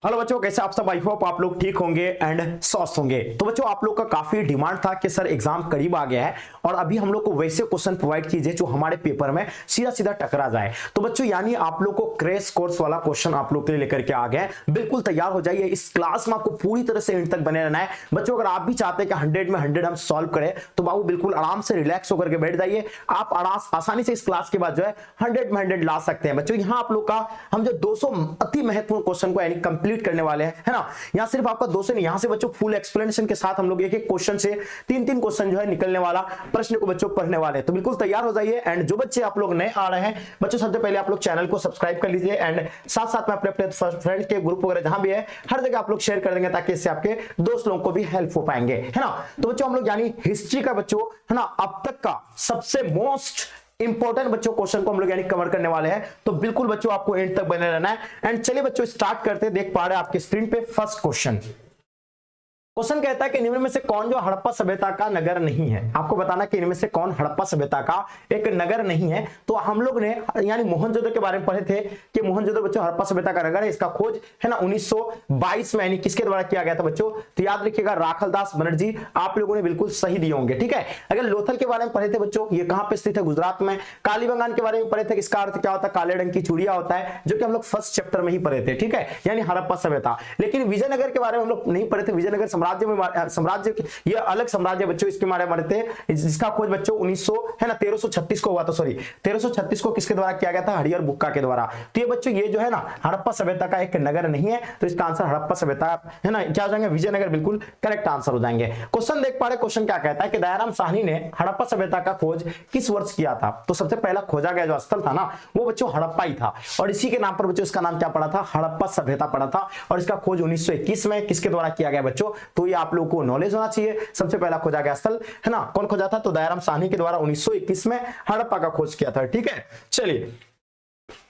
Hello बच्चों, कैसे आप सब? आई होप आप लोग ठीक होंगे एंड स्वस्थ होंगे। तो बच्चों, आप लोग का काफी डिमांड था कि सर एग्जाम करीब आ गया है और अभी हम लोग को वैसे क्वेश्चन प्रोवाइड कीजिए जो हमारे पेपर में सीधा सीधा टकरा जाए। तो बच्चों, यानी आप लोग को क्रैश कोर्स वाला क्वेश्चन आप लोग के लिए लेकर के आ गए। बिल्कुल तैयार हो जाइए, इस क्लास में आपको पूरी तरह से एंड तक बने रहना है। बच्चों, अगर आप भी चाहते हैं कि 100 में 100 हम सॉल्व करें तो बाबू बिल्कुल आराम से रिलैक्स होकर के बैठ जाइए। आप आसानी से इस क्लास के बाद जो है 100 में 100 ला सकते हैं। बच्चों, यहाँ आप लोग का हम जो 200 अति महत्वपूर्ण क्वेश्चन को यानी कंप्लीट करने वाले हैं, है ना। यहाँ सिर्फ आपका 200 नहीं, यहाँ से बच्चों फुल एक्सप्लेनेशन के साथ हम लोग एक एक क्वेश्चन से 3-3 क्वेश्चन जो है निकलने वाला प्रश्न को बच्चों पढ़ने वाले हैं। तो बिल्कुल तैयार हो जाइए। एंड जो बच्चे आप लोग नए आ रहे हैं बच्चों, सबसे पहले आप लोग चैनल को सब्सक्राइब कर लीजिए एंड साथ साथ में अपने अपने फ्रेंड्स के ग्रुप वगैरह जहां भी है हर जगह आप लोग शेयर कर देंगे ताकि इससे आपके दोस्त लोगों को भी हेल्प हो पाएंगे, है ना। तो बच्चों, हम लोग यानी हिस्ट्री का बच्चों, है ना, अब तक का सबसे मोस्ट इंपॉर्टेंट बच्चों क्वेश्चन को हम लोग यानी कवर करने वाले हैं। तो बिल्कुल बच्चों आपको एंड तक बने रहना है। एंड चलिए बच्चों स्टार्ट करते हैं। देख पा रहे हैं आपके स्क्रीन पे फर्स्ट क्वेश्चन कहता है कि निम्न में से कौन जो हड़प्पा सभ्यता का नगर नहीं है। आपको बताना कि इनमें से कौन हड़प्पा सभ्यता का एक नगर नहीं है। तो हम लोग ने यानी मोहनजोदड़ो के बारे में पढ़े थे कि मोहनजोदड़ो बच्चों हड़प्पा सभ्यता का नगर है। इसका खोज है ना 1922 में यानी किसके द्वारा किया गया था बच्चों? तो याद रखिएगा राखलदास बनर्जी। आप लोगों ने बिल्कुल सही दिए होंगे, ठीक है। अगर लोथल के बारे में पढ़े थे बच्चों, ये कहां पे स्थित है? गुजरात में। कालीबंगान के बारे में पढ़े थे, इसका अर्थ क्या होता है? काले रंग की चूड़िया होता है, जो कि हम लोग फर्स्ट चैप्टर में ही पढ़े थे, ठीक है, यानी हड़प्पा सभ्यता। लेकिन विजयनगर के बारे में हम लोग नहीं पढ़े थे। विजयनगर साम्राज्य में ये अलग साम्राज्य बच्चों, इसके बारे में थे, जिसका खोज बच्चों 1900 है ना 1336 को हुआ था। सॉरी 1336 को किसके द्वारा किया गया था? हरिहर बुक्का के द्वारा। तो ये बच्चों ये जो है ना हड़प्पा सभ्यता का एक नगर नहीं है। तो इसका आंसर हड़प्पा सभ्यता है ना क्या हो जाएंगे? विजयनगर बिल्कुल करेक्ट आंसर हो जाएंगे। क्वेश्चन देख पा रहे, क्वेश्चन क्या कहता है कि दयाराम साहनी ने हड़प्पा सभ्यता का खोज किस वर्ष किया था? तो सबसे पहला खोजा गया जो स्थल था ना वो बच्चों हड़प्पा ही था और इसी के नाम पर बच्चों इसका नाम क्या पड़ा था? हड़प्पा सभ्यता पड़ा था। और इसका खोज 1921 में किसके द्वारा किया गया बच्चों? तो ये आप लोगों को नॉलेज होना चाहिए। सबसे पहला खोजा गया स्थल है ना कौन खोजा था? तो दयाराम साहनी के द्वारा 1921 में हड़प्पा का खोज किया था, ठीक है। चलिए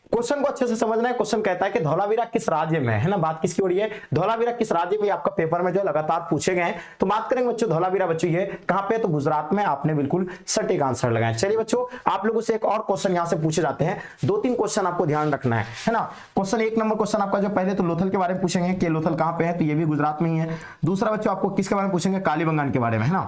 क्वेश्चन को अच्छे से समझना है। क्वेश्चन कहता है कि धौलावीरा किस राज्य में है ना, बात किसकी हो रही है? धौलावीरा किस राज्य में? आपका पेपर में जो लगातार पूछे गए हैं। तो बात करेंगे बच्चों धौलावीरा बच्चों ये कहां पे? तो गुजरात में। आपने बिल्कुल सटीक आंसर लगाया। चलिए बच्चों, आप लोगों से एक और क्वेश्चन यहां से पूछे जाते हैं। 2-3 क्वेश्चन आपको ध्यान रखना है ना। क्वेश्चन 1 नंबर क्वेश्चन आपका जो पहले तो लोथल के बारे में पूछेंगे कि लोथल कहां पे है, तो ये भी गुजरात में ही है। दूसरा बच्चों आपको किसके बारे में पूछेंगे? कालीबंगान के बारे में, है ना,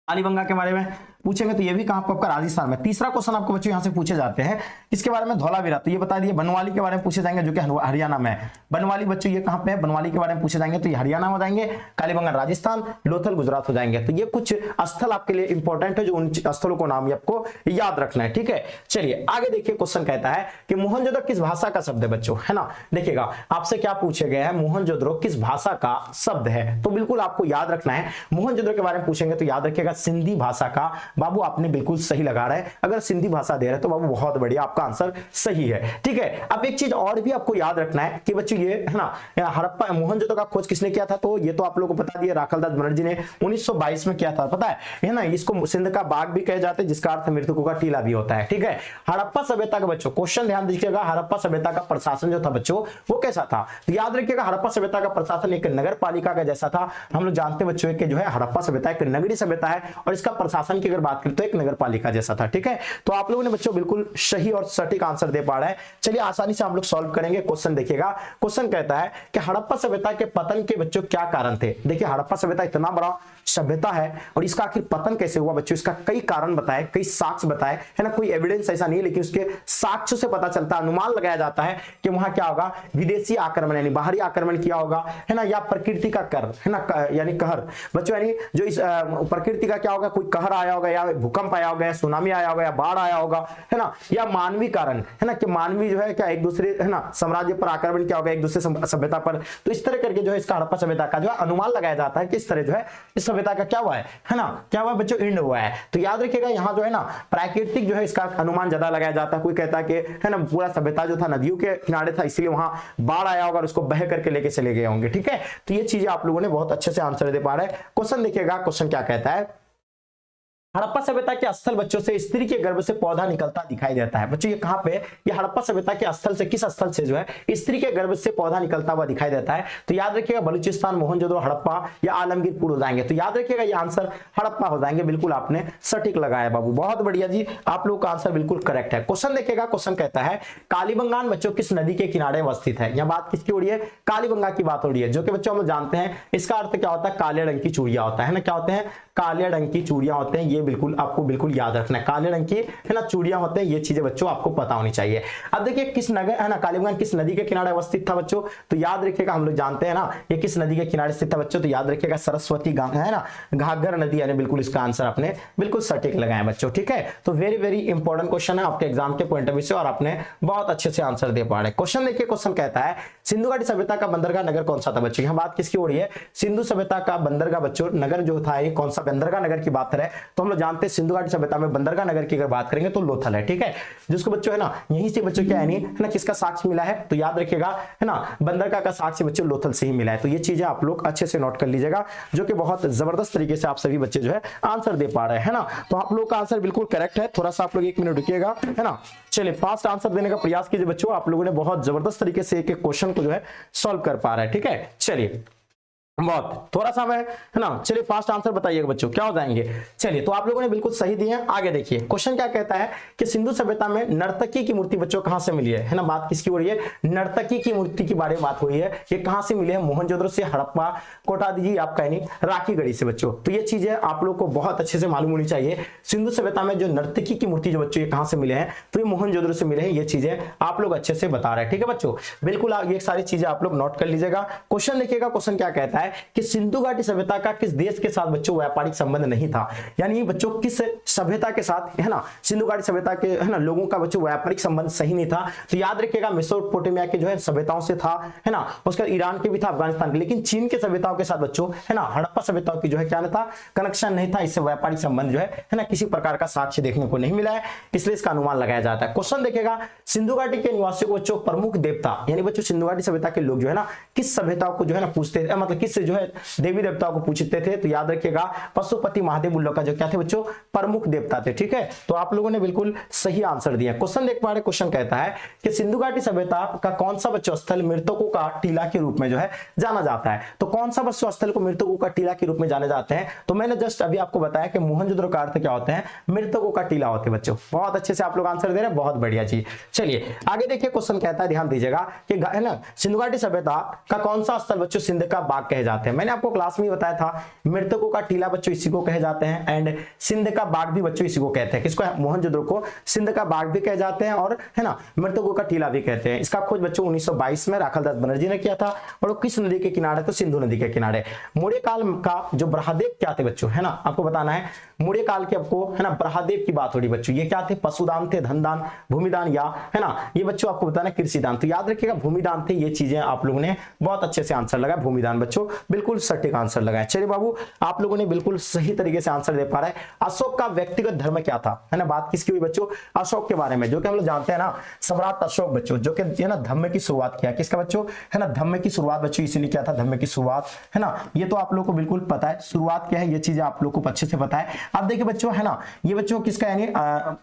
कालीबंगा के बारे में पूछेंगे, तो ये भी कहां पर? आपका राजस्थान में। तीसरा क्वेश्चन आपको बच्चों यहां से पूछे जाते हैं इसके बारे में धौलावीरा, तो ये बता दिए। बनवाली के बारे में पूछे जाएंगे जो कि हरियाणा में है। बनवाली बच्चों ये कहां पे है? बनवाली के बारे में पूछे जाएंगे तो ये हरियाणा हो जाएंगे। कालीबंगा राजस्थान, लोथल गुजरात हो जाएंगे। तो ये कुछ स्थल आपके लिए इंपॉर्टेंट है, जो उन स्थलों को नाम आपको याद रखना है, ठीक है। चलिए आगे देखिए, क्वेश्चन कहता है कि मोहनजोदड़ो किस भाषा का शब्द है बच्चों, है ना। देखिएगा आपसे क्या पूछे गए हैं, मोहनजोदड़ो किस भाषा का शब्द है? तो बिल्कुल आपको याद रखना है। मोहनजोदड़ो के बारे में पूछेंगे तो याद रखिएगा सिंधी भाषा का। बाबू आपने बिल्कुल सही लगा रहा है। अगर सिंधी भाषा दे रहे हैं तो बाबू बहुत बढ़िया, आपका आंसर सही है, ठीक है। अब एक चीज और भी आपको याद रखना है कि बच्चों ये है ना हड़प्पा मोहनजोदड़ो का खोज किसने किया था? तो ये तो आप लोगों को बता दिया, राखलदास बनर्जी ने 1922 में किया था, पता है ना। इसको सिंध का बाग भी कहे जाते हैं, जिसका अर्थ मृतकों का टीला भी होता है, ठीक है। हड़प्पा सभ्यता का बच्चों क्वेश्चन ध्यान दीजिएगा, हड़प्पा सभ्यता का प्रशासन जो था बच्चों वो कैसा था? तो याद रखिएगा हड़प्पा सभ्यता का प्रशासन एक नगर पालिका का जैसा था। हम लोग जानते हैं बच्चों कि जो है हड़प्पा सभ्यता एक नगरीय सभ्यता है और इसका प्रशासन की अगर बात करें तो एक नगर पालिका जैसा था, ठीक है। तो आप लोगों ने बच्चों बिल्कुल सही और सटीक आंसर दे पा रहे हैं। चलिए आसानी से हम लोग सॉल्व करेंगे। क्वेश्चन देखिएगा, क्वेश्चन कहता है कि हड़प्पा सभ्यता के पतन के बच्चों क्या कारण थे? देखिए हड़प्पा सभ्यता इतना बड़ा सभ्यता है और इसका आखिर पतन कैसे हुआ बच्चों? इसका कई कारण बताए, कई साक्ष्य बताए, है ना। कोई एविडेंस ऐसा नहीं है, लेकिन उसके साक्ष्य से पता चलता है, अनुमान लगाया जाता है कि वहां क्या होगा? विदेशी आक्रमण यानी बाहरी आक्रमण किया होगा, है ना, या प्रकृति का कर है ना यानी कहर बच्चों, यानी जो इस प्रकृति का क्या होगा? कोई कहर आया होगा, या भूकंप आया होगा, या सुनामी आया होगा, या बाढ़ आया होगा, है ना, या मानवीय कारण, है ना, कि मानवी जो है क्या एक दूसरे है ना साम्राज्य पर आक्रमण किया होगा, एक दूसरे सभ्यता पर। तो इस तरह करके जो है इसका हड़प्पा सभ्यता का जो है अनुमान लगाया जाता है कि इस तरह जो है इस सभ्यता का क्या हुआ है ना, क्या हुआ बच्चों? एंड हुआ है। तो याद रखिएगा यहाँ जो है ना प्राकृतिक जो है इसका अनुमान ज्यादा लगाया जाता है। कोई कहता है कि है ना पूरा सभ्यता जो था नदियों के किनारे था, इसलिए वहां बाढ़ आया होगा और उसको बह करके लेके चले गए होंगे, ठीक है। तो ये चीजें आप लोगों ने बहुत अच्छे से आंसर दे पा रहे हैं। क्वेश्चन देखिएगा, क्वेश्चन क्या कहता है हड़प्पा सभ्यता के स्थल बच्चों से स्त्री के गर्भ से पौधा निकलता दिखाई देता है। बच्चों ये कहां पे, ये हड़प्पा सभ्यता के स्थल से, किस स्थल से जो है स्त्री के गर्भ से पौधा निकलता हुआ दिखाई देता है? तो याद रखिएगा बलूचिस्तान, मोहनजोदड़ो, हड़प्पा या आलमगीरपुर हो जाएंगे। तो याद रखिएगा ये आंसर हड़प्पा हो जाएंगे। बिल्कुल आपने सटीक लगाया बाबू, बहुत बढ़िया जी, आप लोग का आंसर बिल्कुल करेक्ट है। क्वेश्चन देखिएगा, क्वेश्चन कहता है कालीबंगान बच्चों किस नदी के किनारे अवस्थित है? यह बात किसकी हो रही है? कालीबंगा की बात हो रही है, जो कि बच्चों हम जानते हैं इसका अर्थ क्या होता है? काले रंग की चूड़ियां होता है ना, क्या होते हैं? काले रंग की चूड़ियां होते हैं। ये बिल्कुल आपको बिल्कुल याद रखना है, काले रंग की है ना चूड़ियां होते हैं, ये चीजें बच्चों आपको पता होनी चाहिए। अब देखिए किस नगर है ना, कालीबंगान किस नदी के किनारे अवस्थित था बच्चों? तो याद रखिएगा, हम लोग जानते हैं ना ये किस नदी के किनारे स्थित था बच्चों? तो याद रखिएगा सरस्वती है ना, घाघर नदी, यानी बिल्कुल इसका आंसर आपने बिल्कुल सटीक लगाया बच्चों, ठीक है। तो वेरी वेरी इंपॉर्टेंट क्वेश्चन है आपके एग्जाम के पॉइंट ऑफ व्यू से, और आपने बहुत अच्छे से आंसर दे पा रहे। क्वेश्चन देखिए, क्वेश्चन कहता है सिंधु घाटी सभ्यता का बंदरगाह नगर कौन सा था बच्चों? यहां बात किसकी हो रही है? सिंधु सभ्यता का बंदरगाह बच्चों नगर जो था, ये कौन सा बंदरगाह नगर की बात है? तो हम लोग जानते हैं सिंधु घाटी सभ्यता में बंदरगाह नगर की अगर बात करेंगे तो लोथल है, ठीक है, जिसको बच्चों है ना यहीं से बच्चों क्या है ना किसका साक्ष्य मिला है? तो याद रखिएगा है ना बंदरगाह का साक्ष्य बच्चों लोथल से ही मिला है। तो ये चीजें आप लोग अच्छे से नोट कर लीजिएगा, जो कि बहुत जबरदस्त तरीके से आप सभी बच्चे जो है आंसर दे पा रहे हैं ना। तो आप लोग का आंसर बिल्कुल करेक्ट है। थोड़ा सा आप लोग 1 मिनट रुकिएगा, है ना। चलिए फास्ट आंसर देने का प्रयास कीजिए बच्चों, आप लोगों ने बहुत जबरदस्त तरीके से एक एक क्वेश्चन को जो है सॉल्व कर पा रहे हैं, ठीक है। चलिए बहुत थोड़ा सा है ना, चलिए फास्ट आंसर बताइएगा बच्चों, क्या हो जाएंगे? चलिए तो आप लोगों ने बिल्कुल सही दिए हैं। आगे देखिए क्वेश्चन क्या कहता है कि सिंधु सभ्यता में नर्तकी की मूर्ति बच्चों कहां से मिली है ना, बात किसकी हो रही है? नर्तकी की मूर्ति के बारे में बात हुई है। ये कहां से मिली है? मोहनजोदड़ो से, हड़प्पा, कोटा दीजिए आपका यानी राखीगढ़ी से बच्चों। तो ये चीजें आप लोग को बहुत अच्छे से मालूम होनी चाहिए। सिंधु सभ्यता में जो नर्तकी की मूर्ति जो बच्चों ये कहां से मिले हैं? तो ये मोहनजोदड़ो से मिले हैं। ये चीजें आप लोग अच्छे से बता रहे हैं, ठीक है बच्चों। बिल्कुल ये सारी चीजें आप लोग नोट कर लीजिएगा। क्वेश्चन देखिएगा, क्वेश्चन क्या कहता है कि सिंधु घाटी सभ्यता का किस देश के साथ बच्चों व्यापारिक संबंध नहीं था? यानी बच्चों किस सभ्यता के साथ है ना, सिंधु घाटी सभ्यता के है ना लोगों का बच्चों व्यापारिक संबंध सही नहीं था। तो याद रखिएगा मेसोपोटामिया के जो है सभ्यताओं से था, है ना, उसका ईरान के भी था, अफगानिस्तान के, लेकिन चीन के सभ्यताओं के साथ बच्चों है ना हड़प्पा सभ्यताओं की जो है क्या नहीं था, कनेक्शन नहीं था। इससे व्यापारिक संबंध जो है ना किसी प्रकार का साक्ष्य देखने को नहीं मिला है, इसलिए इसका अनुमान लगाया जाता है। क्वेश्चन देखिएगा, सिंधु घाटी के निवासियों को बच्चों प्रमुख देवता, यानी बच्चों सिंधु घाटी सभ्यता के लोग जो है ना किस सभ्यताओं को जो है ना पूछते थे, मतलब किस जो है देवी देवताओं को पूछते थे? तो याद रखिएगा पशुपति महादेव उन लोग का जो क्या थे बच्चों? प्रमुख देवता थे, ठीक है। तो आप लोगों ने बिल्कुल सही आंसर दिया। क्वेश्चन देख पा रहे, क्वेश्चन कहता है कि सिंधु घाटी सभ्यता का कौन सा बच्चों स्थल मृतकों का टीला के रूप में जो है जाना जाता है? तो कौन सा बच्चों स्थल को मृतकों का टीला के रूप में जाने जाते हैं? तो मैंने जस्ट अभी आपको बताया कि मोहनजोदड़ो का अर्थ क्या होते हैं? मृतकों का टीला होते हैं बच्चों। बहुत अच्छे से आप लोग आंसर दे रहे हैं, बहुत बढ़िया जी। चलिए आगे देखिए, क्वेश्चन कहता है, ध्यान दीजिएगा कि है ना सिंधु घाटी सभ्यता का कौन सा स्थल बच्चों सिंध का बाग कहे जाते हैं? मैंने आपको क्लास में बताया था मृतकों का टीला बच्चों इसी को कहे जाते हैं, एंड सिंध का बाग भी बच्चों इसी को कहते हैं। किसको? मोहनजोदड़ो को सिंध का बाग भी कहे जाते हैं और है ना मृतकों का टीला भी कहते हैं। इसका खोज बच्चों 1922 में राखालदास बनर्जी ने किया था, और वो किस नदी के किनारे? तो सिंधु नदी के किनारे। मौर्य काल का जो ब्रहादेव क्या थे बच्चों, है ना, आपको बताना है। मौर्य काल के आपको है ना ब्रहादेव की बात हो रही बच्चों। ये क्या थे? पशुदान थे, धनदान, भूमिदान, या है ना ये बच्चों आपको बताना कृषिदान। तो याद रखिएगा भूमिदान थे। ये चीजें आप लोगों ने बहुत अच्छे से आंसर लगाया, भूमिदान बच्चों बिल्कुल सटीक आंसर लगाया। चलिए बाबू आप लोगों ने बिल्कुल सही तरीके से आंसर दे पा रहे हैं। अशोक का व्यक्तिगत धर्म क्या था? है ना, बात किसकी हुई बच्चों? अशोक के बारे में, जो कि हम लोग जानते हैं ना सम्राट अशोक बच्चों, जो कि है ना धम्म की शुरुआत किया। किसका बच्चों? है ना धम्म की शुरुआत बच्चों इसी ने किया था, धम्म की शुरुआत, है ना। ये तो आप लोग को बिल्कुल पता है शुरुआत क्या है, ये चीजें आप लोग को अच्छे से पता है। अब देखिए बच्चों है ना ये बच्चों किसका यानी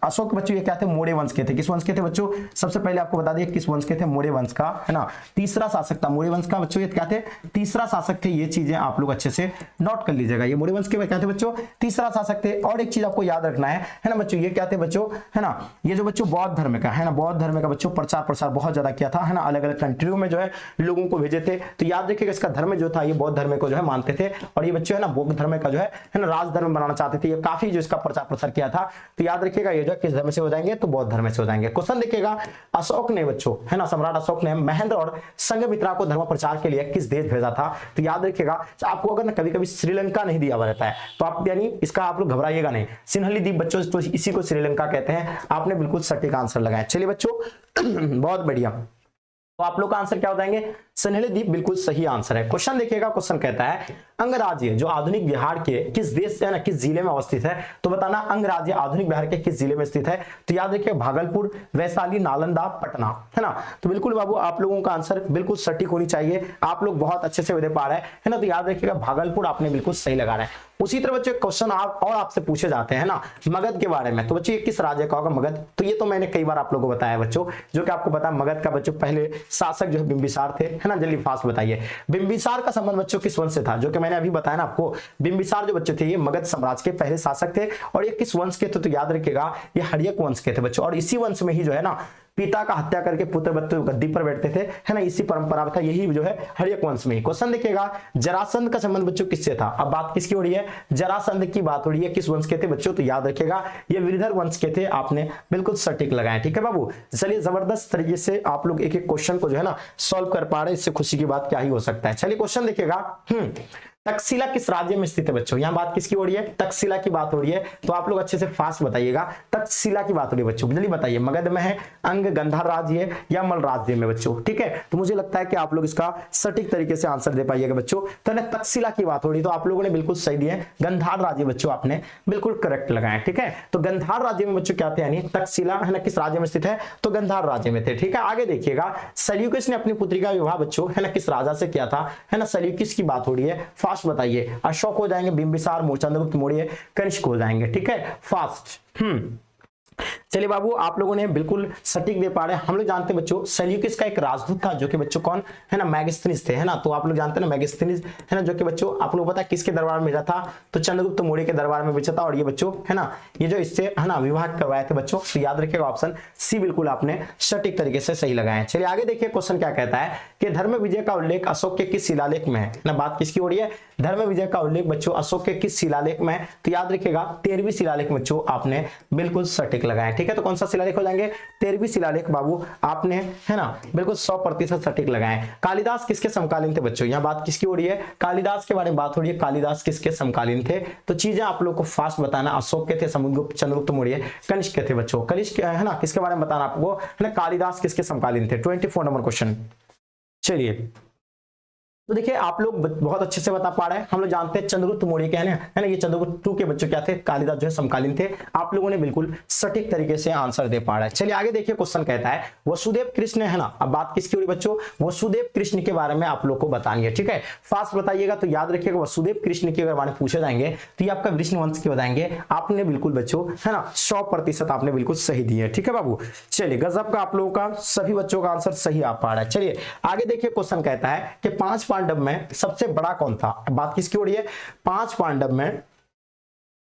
अशोक बच्चों ये क्या थे? मौर्य वंश के थे। किस वंश के थे बच्चों? सबसे पहले आपको बता दिए किस वंश के थे? मौर्य वंश का, है ना तीसरा शासक था। मौर्य वंश का बच्चों ये क्या थे? तीसरा शासक थे। ये चीजें आप लोग अच्छे से नोट कर लीजिएगा। ये मौर्य वंश के क्या थे बच्चों? तीसरा शासक थे। और एक चीज आपको याद रखना है ना बच्चों, ये क्या थे बच्चों? है ना ये जो बच्चों बौद्ध धर्म का है ना, बौद्ध धर्म का बच्चों प्रचार प्रसार बहुत ज्यादा किया था, है ना, अलग अलग कंट्रियों में जो है लोगों को भेजे थे। तो याद रखिएगा इसका धर्म जो था ये बौद्ध धर्म को जो है मानते थे, और ये बच्चों है ना बौद्ध धर्म का जो है ना राज धर्म बनाना चाहते थे। ये काफी जो इसका प्रचार प्रसार किया था। तो याद रखिएगा ये जो किस धर्म से हो जाएंगे? तो बौद्ध धर्म से हो जाएंगे। क्वेश्चन देखिएगा, अशोक ने बच्चों है ना सम्राट अशोक ने महेंद्र और संघमित्रा को धर्म प्रचार के लिए किस देश भेजा था? तो याद रखिएगा आपको अगर ना कभी कभी श्रीलंका नहीं दिया हुआ रहता है तो आप यानी इसका आप लोग घबराइएगा नहीं, सिन्हली द्वीप बच्चों तो इसी को श्रीलंका कहते हैं। आपने बिल्कुल सटीक आंसर लगाया। चलिए बच्चों बहुत बढ़िया। तो आप लोग का आंसर क्या हो जाएंगे, सनहेली द्वीप बिल्कुल सही आंसर है। क्वेश्चन देखिएगा, क्वेश्चन कहता है अंगराज्य जो आधुनिक बिहार के किस देश से है ना किस जिले में अवस्थित है, तो बताना अंगराज्य आधुनिक बिहार के किस जिले में स्थित है। तो याद रखिए भागलपुर, वैशाली, नालंदा, पटना, है ना। तो बिल्कुल बाबू आप लोगों का आंसर बिल्कुल सटीक होनी चाहिए, आप लोग बहुत अच्छे से दे पा रहे हैं, है ना। तो याद रखिएगा भागलपुर आपने बिल्कुल सही लगा रहे हैं। उसी तरह बच्चों क्वेश्चन आप और आपसे पूछे जाते हैं ना मगध के बारे में, तो बच्चों ये किस राज्य का होगा मगध, तो ये तो मैंने कई बार आप लोगों को बताया बच्चों, जो कि आपको पता मगध का बच्चों पहले शासक जो है बिंबिसार थे, है ना। जल्दी फास्ट बताइए, बिंबिसार का संबंध बच्चों किस वंश से था, जो कि मैंने अभी बताया ना आपको, बिंबिसार जो बच्चे थे ये मगध साम्राज्य के पहले शासक थे, और ये किस वंश के थे, तो याद रखिएगा ये हर्यक वंश के थे बच्चों, और इसी वंश में ही जो है ना पिता का हत्या करके पुत्र बच्चों गद्दी पर बैठते थे, है ना, इसी परंपरा में था, यही जो है हर्यक वंश में। क्वेश्चन देखिएगा जरासंध का संबंध बच्चों किससे था, अब बात किसकी हो रही है, जरासंध की बात हो रही है, किस वंश के थे बच्चों, तो याद रखिएगा ये विदर्भ वंश के थे, आपने बिल्कुल सटीक लगाया, ठीक है बाबू। चलिए जबरदस्त तरीके से आप लोग एक एक क्वेश्चन को जो है ना सॉल्व कर पा रहे हैं, इससे खुशी की बात क्या ही हो सकता है। चलिए क्वेश्चन देखिएगा, तक्षशिला किस राज्य में स्थित है बच्चों, यहां बात किसकी हो रही है, तक्षशिला की बात हो रही है, तो आप लोग अच्छे से फास्ट बताइएगा, तक्षशिला की बात हो रही है बच्चों, जल्दी बताइए मगध में है, अंग गंधार राज्य है या मल राज्य में बच्चों, ठीक है। तो मुझे लगता है कि आप लोग इसका सटीक तरीके से आंसर दे पाइएगा बच्चों। तो तक्षशिला की बात हो रही है, तो आप लोगों ने बिल्कुल सही दिए, गंधार राज्य बच्चों आपने बिल्कुल करेक्ट लगाया, ठीक है। तो गंधार राज्य में बच्चों क्या थे, यानी तक्षशिला है ना किस राज्य में स्थित है, तो गंधार राज्य में थे, ठीक है। आगे देखिएगा सेल्यूकस ने अपनी पुत्री का विवाह बच्चों है ना किस राजा से किया था, है ना, सेल्यूकस की बात हो रही है, फास्ट बताइए। अशोक हो जाएंगे, बिंबिसार, चंद्रगुप्त मौर्य, कनिष्क हो जाएंगे, ठीक है, फास्ट। चलिए बाबू आप लोगों ने बिल्कुल सटीक दे पा रहे हैं। हम लोग जानते हैं बच्चों सेल्यूकस का एक राजदूत था, जो कि बच्चों कौन है ना, मैगस्थनीज थे, है ना। तो आप लोग जानते हैं ना मैगस्थनीज है ना, जो कि बच्चों आप लोग पता है किसके दरबार में भेजा था, तो चंद्रगुप्त मौर्य के दरबार में भेजा था, और ये बच्चों है ना ये जो इससे है ना विवाह करवाए थे बच्चों। तो याद रखिएगा ऑप्शन सी बिल्कुल आपने सटीक तरीके से सही लगाए। चलिए आगे देखिए क्वेश्चन क्या कहता है कि धर्म विजय का उल्लेख अशोक के किस शिलालेख में है ना, बात किसकी हो रही है, धर्म विजय का उल्लेख बच्चों अशोक के किस शिलालेख में है, तो याद रखिएगा 13वीं शिलालेख बच्चों आपने बिल्कुल सटीक लगाया, ठीक है। तो कौन सा शिलालेख हो जाएंगे, 13वीं शिलालेख बाबू आपने है ना बिल्कुल 100% सटीक लगाए। कालिदास किसके समकालीन थे बच्चों, यहाँ बात किसकी हो रही है, कालिदास के बारे में बात हो रही है, कालिदास किसके समकालीन थे, तो चीजें आप लोग को फास्ट बताना, अशोक के थे, समुद्रगुप्त, चंद्रगुप्त मौर्य, कनिष्क के थे बच्चों, कनिष्क है ना किसके बारे में बताना आपको, है ना कालिदास किसके समकालीन थे, 24 नंबर क्वेश्चन। चलिए तो देखिए आप लोग बहुत अच्छे से बता पा रहे हैं। हम लोग जानते हैं चंद्रगुप्त मौर्य क्या है ना ये चंद्रगुप्त 2 के बच्चों क्या थे, कालिदास जो है समकालीन थे। आप लोगों ने बिल्कुल सटीक तरीके से आंसर दे पा रहे हैं। चलिए आगे देखिए क्वेश्चन कहता है वसुदेव कृष्ण है ना, अब बात किसकी हो रही बच्चों, वसुदेव कृष्ण के बारे में आप लोग को बतानी है, ठीक है। फास्ट बताइएगा। तो याद रखिएगा वसुदेव कृष्ण के अगर बारे में पूछे जाएंगे तो ये आपका विष्णु वंश के हो जाएंगे। आपने बिल्कुल बच्चों है ना 100% आपने बिल्कुल सही दिए, ठीक है बाबू। चलिए गजब का आप लोगों का सभी बच्चों का आंसर सही आ पा रहा है। चलिए आगे देखिए क्वेश्चन कहता है कि 5 पांडव में सबसे बड़ा कौन था, बात किसकी हो रही है, 5 पांडव में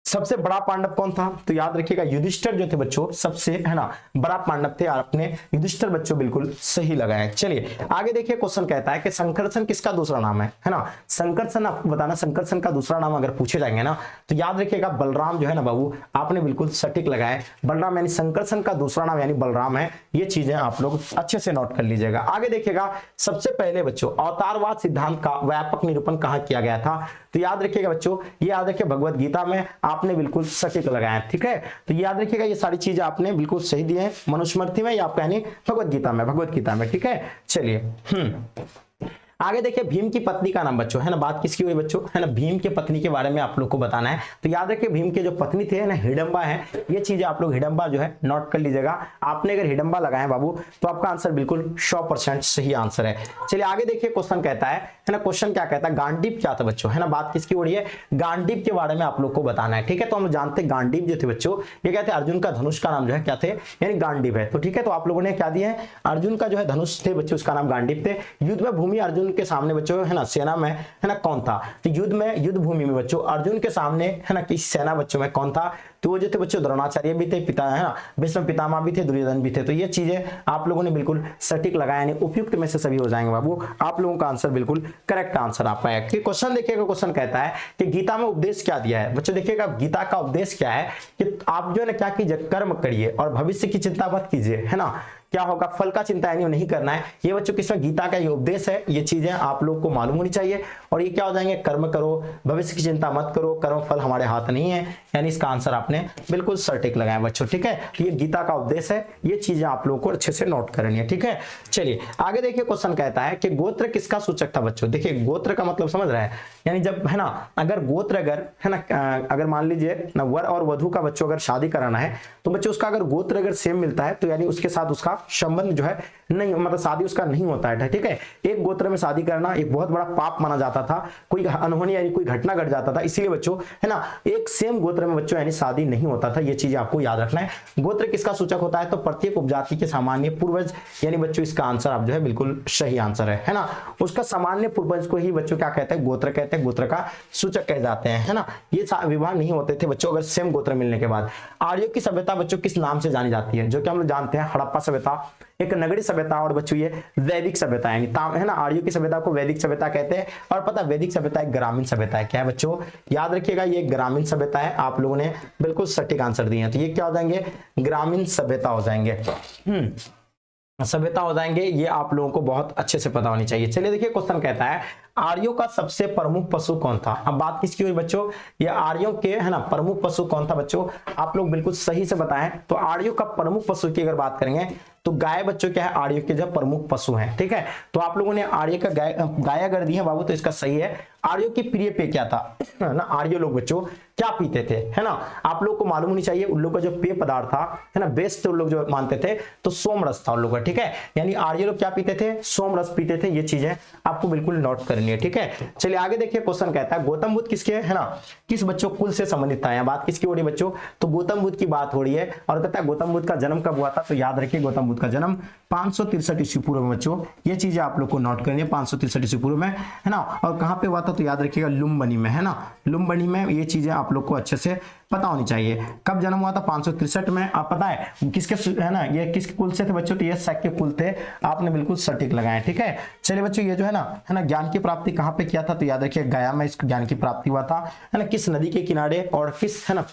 सबसे बड़ा पांडव कौन था, तो याद रखिएगा युधिष्ठिर जो थे बच्चों सबसे है ना बड़ा पांडव थे, आपने युधिष्ठिर बच्चों बिल्कुल सही लगाए। चलिए आगे देखिए क्वेश्चन कहता है कि संकर्षण किसका दूसरा नाम है ना, संकर्षण आपको बताना, संकर्षण का दूसरा नाम अगर पूछे जाएंगे ना तो याद रखिएगा बलराम जो है ना बाबू आपने बिल्कुल सटीक लगाए, बलराम यानी संकर्षण का दूसरा नाम यानी बलराम है। ये चीजें आप लोग अच्छे से नोट कर लीजिएगा। आगे देखिएगा सबसे पहले बच्चों अवतारवाद सिद्धांत का व्यापक निरूपण कहां किया गया था, तो याद रखिएगा बच्चों ये याद रखिए भगवत गीता में आपने बिल्कुल सटीक लगाया, ठीक है। तो याद रखिएगा ये सारी चीजें आपने बिल्कुल सही दी है, मनुस्मृति में या आपका यानी भगवत गीता में, ठीक है। चलिए आगे देखिए भीम की पत्नी का नाम बच्चों है ना, बात किसकी हुई बच्चों है ना, भीम की पत्नी के बारे में आप लोग को बताना है। तो याद रखिए भीम के जो पत्नी थे ना हिडंबा है, ये चीजें आप लोग हिडंबा जो है नोट कर लीजिएगा। आपने अगर हिडंबा लगाए बाबू तो आपका आंसर बिल्कुल 100% सही आंसर है। चलिए आगे देखिए क्वेश्चन कहता है ना, क्वेश्चन क्या कहता है गांडीव क्या था बच्चों है ना, बात किसकी हो रही है, गांडीव के बारे में आप लोग को बताना है, ठीक है। तो हम जानते हैं गांडीव जो थे बच्चों ये कहते हैं अर्जुन का धनुष का नाम जो है क्या थे यानी गांडीव है, तो ठीक है। तो आप लोगों ने क्या दिया है, अर्जुन का जो है धनुष थे बच्चों उसका नाम गांडीव थे। युद्ध में भूमि अर्जुन के सामने बच्चों है ना सेना में है ना कौन था, तो युद्ध भूमि में बच्चों अर्जुन के सामने है ना किस सेना बच्चों में कौन था, तो वो जो थे बच्चों द्रोणाचार्य भी थे, पिता है ना भीष्म पितामह भी थे, दुर्योधन भी थे। तो ये चीजें आप लोगों ने बिल्कुल सटीक लगाया यानी उपयुक्त में से सभी हो जाएंगे बाबू। आप लोगों का आंसर बिल्कुल करेक्ट आंसर आप पाए। क्वेश्चन देखिएगा, क्वेश्चन कहता है कि गीता में उपदेश क्या दिया है बच्चों, देखिएगा गीता का उपदेश क्या है कि आप जो है ना क्या कीजिए कर्म करिए और भविष्य की चिंता मत कीजिए है ना। क्या होगा, फल का चिंता यानी नहीं करना है। ये बच्चों किसमें गीता का ये उपदेश है, ये चीजें आप लोग को मालूम होनी चाहिए। और ये क्या हो जाएंगे, कर्म करो, भविष्य की चिंता मत करो, कर्म फल हमारे हाथ नहीं है, यानी इसका आंसर आपने बिल्कुल सटीक लगाया बच्चों, ठीक है। ये गीता का उपदेश है, ये चीजें आप लोगों को अच्छे से नोट करनी है, ठीक है। चलिए आगे देखिए, क्वेश्चन कहता है कि गोत्र किसका सूचक था बच्चों। देखिए गोत्र का मतलब समझ रहे हैं, यानी जब है ना, अगर गोत्र अगर है ना, अगर मान लीजिए ना वर और वधू का बच्चों अगर शादी कराना है तो बच्चों उसका अगर गोत्र अगर सेम मिलता है तो यानी उसके साथ उसका संबंध जो है नहीं, मतलब शादी उसका नहीं होता है, ठीक है। एक गोत्र में शादी करना एक बहुत बड़ा पाप माना जाता था, कोई अनहोनी यानी कोई घटना घट जाता था, इसीलिए बच्चों है ना एक सेम गोत्र में बच्चों यानी शादी नहीं होता था। ये चीज आपको याद रखना है। गोत्र किसका सूचक होता है, तो प्रत्येक उपजाति के सामान्य पूर्वज, यानी बच्चों इसका आंसर आप जो है बिल्कुल सही आंसर है ना। उसका सामान्य पूर्वज को ही बच्चों क्या कहते हैं, गोत्र कहते हैं, गोत्र का सूचक कह जाते हैं, है ना। ये विवाह नहीं होते थे बच्चों अगर सेम गोत्र मिलने के बाद। आर्यों की सभ्यता बच्चों किस नाम से जानी जाती है, जो कि हम लोग जानते हैं हड़प्पा सभ्यता, एक नगरी सभ्यता, और बच्चों ये वैदिक सभ्यता यानी है ना। आर्यों की सभ्यता को वैदिक सभ्यता कहते हैं। और पता वैदिक सभ्यता एक ग्रामीण सभ्यता है, क्या है बच्चों, याद रखिएगा ये ग्रामीण सभ्यता है। आप लोगों ने बिल्कुल सटीक आंसर दिए हैं, तो ये क्या हो जाएंगे, ग्रामीण सभ्यता हो जाएंगे, सभ्यता हो जाएंगे। ये आप लोगों को बहुत अच्छे से पता होनी चाहिए। चलिए देखिए, क्वेश्चन कहता है आर्यों का सबसे प्रमुख पशु कौन था। अब बात किसकी हुई बच्चों, ये आर्यों के है ना प्रमुख पशु कौन था बच्चों, आप लोग बिल्कुल सही से बताएं। तो आर्यों का प्रमुख पशु की अगर बात करेंगे तो गाय बच्चों क्या है, आर्यों के जो प्रमुख पशु हैं, ठीक है। तो आप लोगों ने आर्य का गाय अगर दी है बाबू तो इसका सही है। आर्यों की प्रिय पेय क्या था, है ना, आर्य लोग बच्चों क्या पीते थे, है ना, आप लोग को मालूम होनी चाहिए। उन लोग का जो पेय पदार्थ था है ना, बेस्ट उन लोग जो मानते थे तो सोमरस था उन लोग का, ठीक है। यानी आर्य लोग क्या पीते थे, सोमरस पीते थे। ये चीजें आपको बिल्कुल नोट करनी है, ठीक है। चलिए आगे देखिए, क्वेश्चन कहता है गौतम बुद्ध किसके है ना, किस बच्चों कुल से संबंधित था। बात किसकी हो रही है बच्चों, तो गौतम बुद्ध की बात हो रही है। और कहता है गौतम बुद्ध का जन्म कब हुआ था, तो याद रखिए गौतम बुद्ध का जन्म 563 ईस्वी पूर्व में बच्चों। ये चीजें आप लोग को नोट करनी है, 563 ईस्वी पूर्व में, है ना। और कहां पे हुआ था, तो याद रखिएगा लुम्बिनी में, है ना, लुम्बिनी में। ये चीजें आप लोग को अच्छे से पता होनी चाहिए। कब जन्म हुआ था, 563 में। आप पता है किसके है ना, ये किस कुल से थे बच्चों, तो ये शक्य कुल थे। आपने बिल्कुल सटीक लगाए, ठीक है। चलिए बच्चों, ये जो है ना ज्ञान की प्राप्ति कहां पे किया था, तो याद रखिए गया में इसको ज्ञान की प्राप्ति हुआ था, है ना। किस नदी के किनारे और किस है ना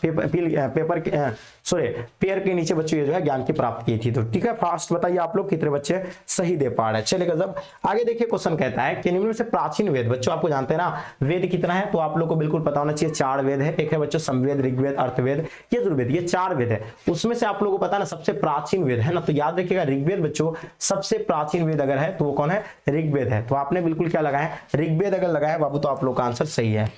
पेड़ के नीचे बच्चों ये जो है ज्ञान की प्राप्ति की थी। तो ठीक है, फास्ट बताइए आप लोग कितने बच्चे सही दे पा रहे हैं। चलिए गजब। आगे देखिए, क्वेश्चन कहता है कि निम्न में से प्राचीन वेद, बच्चों आपको जानते हैं ना वेद कितना है, तो आप लोग को बिल्कुल पता होना चाहिए। 4 वेद है, एक है बच्चों समवेद, ऋग्वेद, अर्थवेद, यजुर्वेद, ये 4 वेद है। उसमें से आप लोगों को पता है ना सबसे प्राचीन वेद है ना, तो याद रखिएगा ऋग्वेद बच्चों सबसे प्राचीन वेद अगर है तो वो कौन है, ऋग्वेद है। तो आपने बिल्कुल क्या लगाया, ऋग्वेद अगर लगाया बाबू तो आप लोग का आंसर सही है।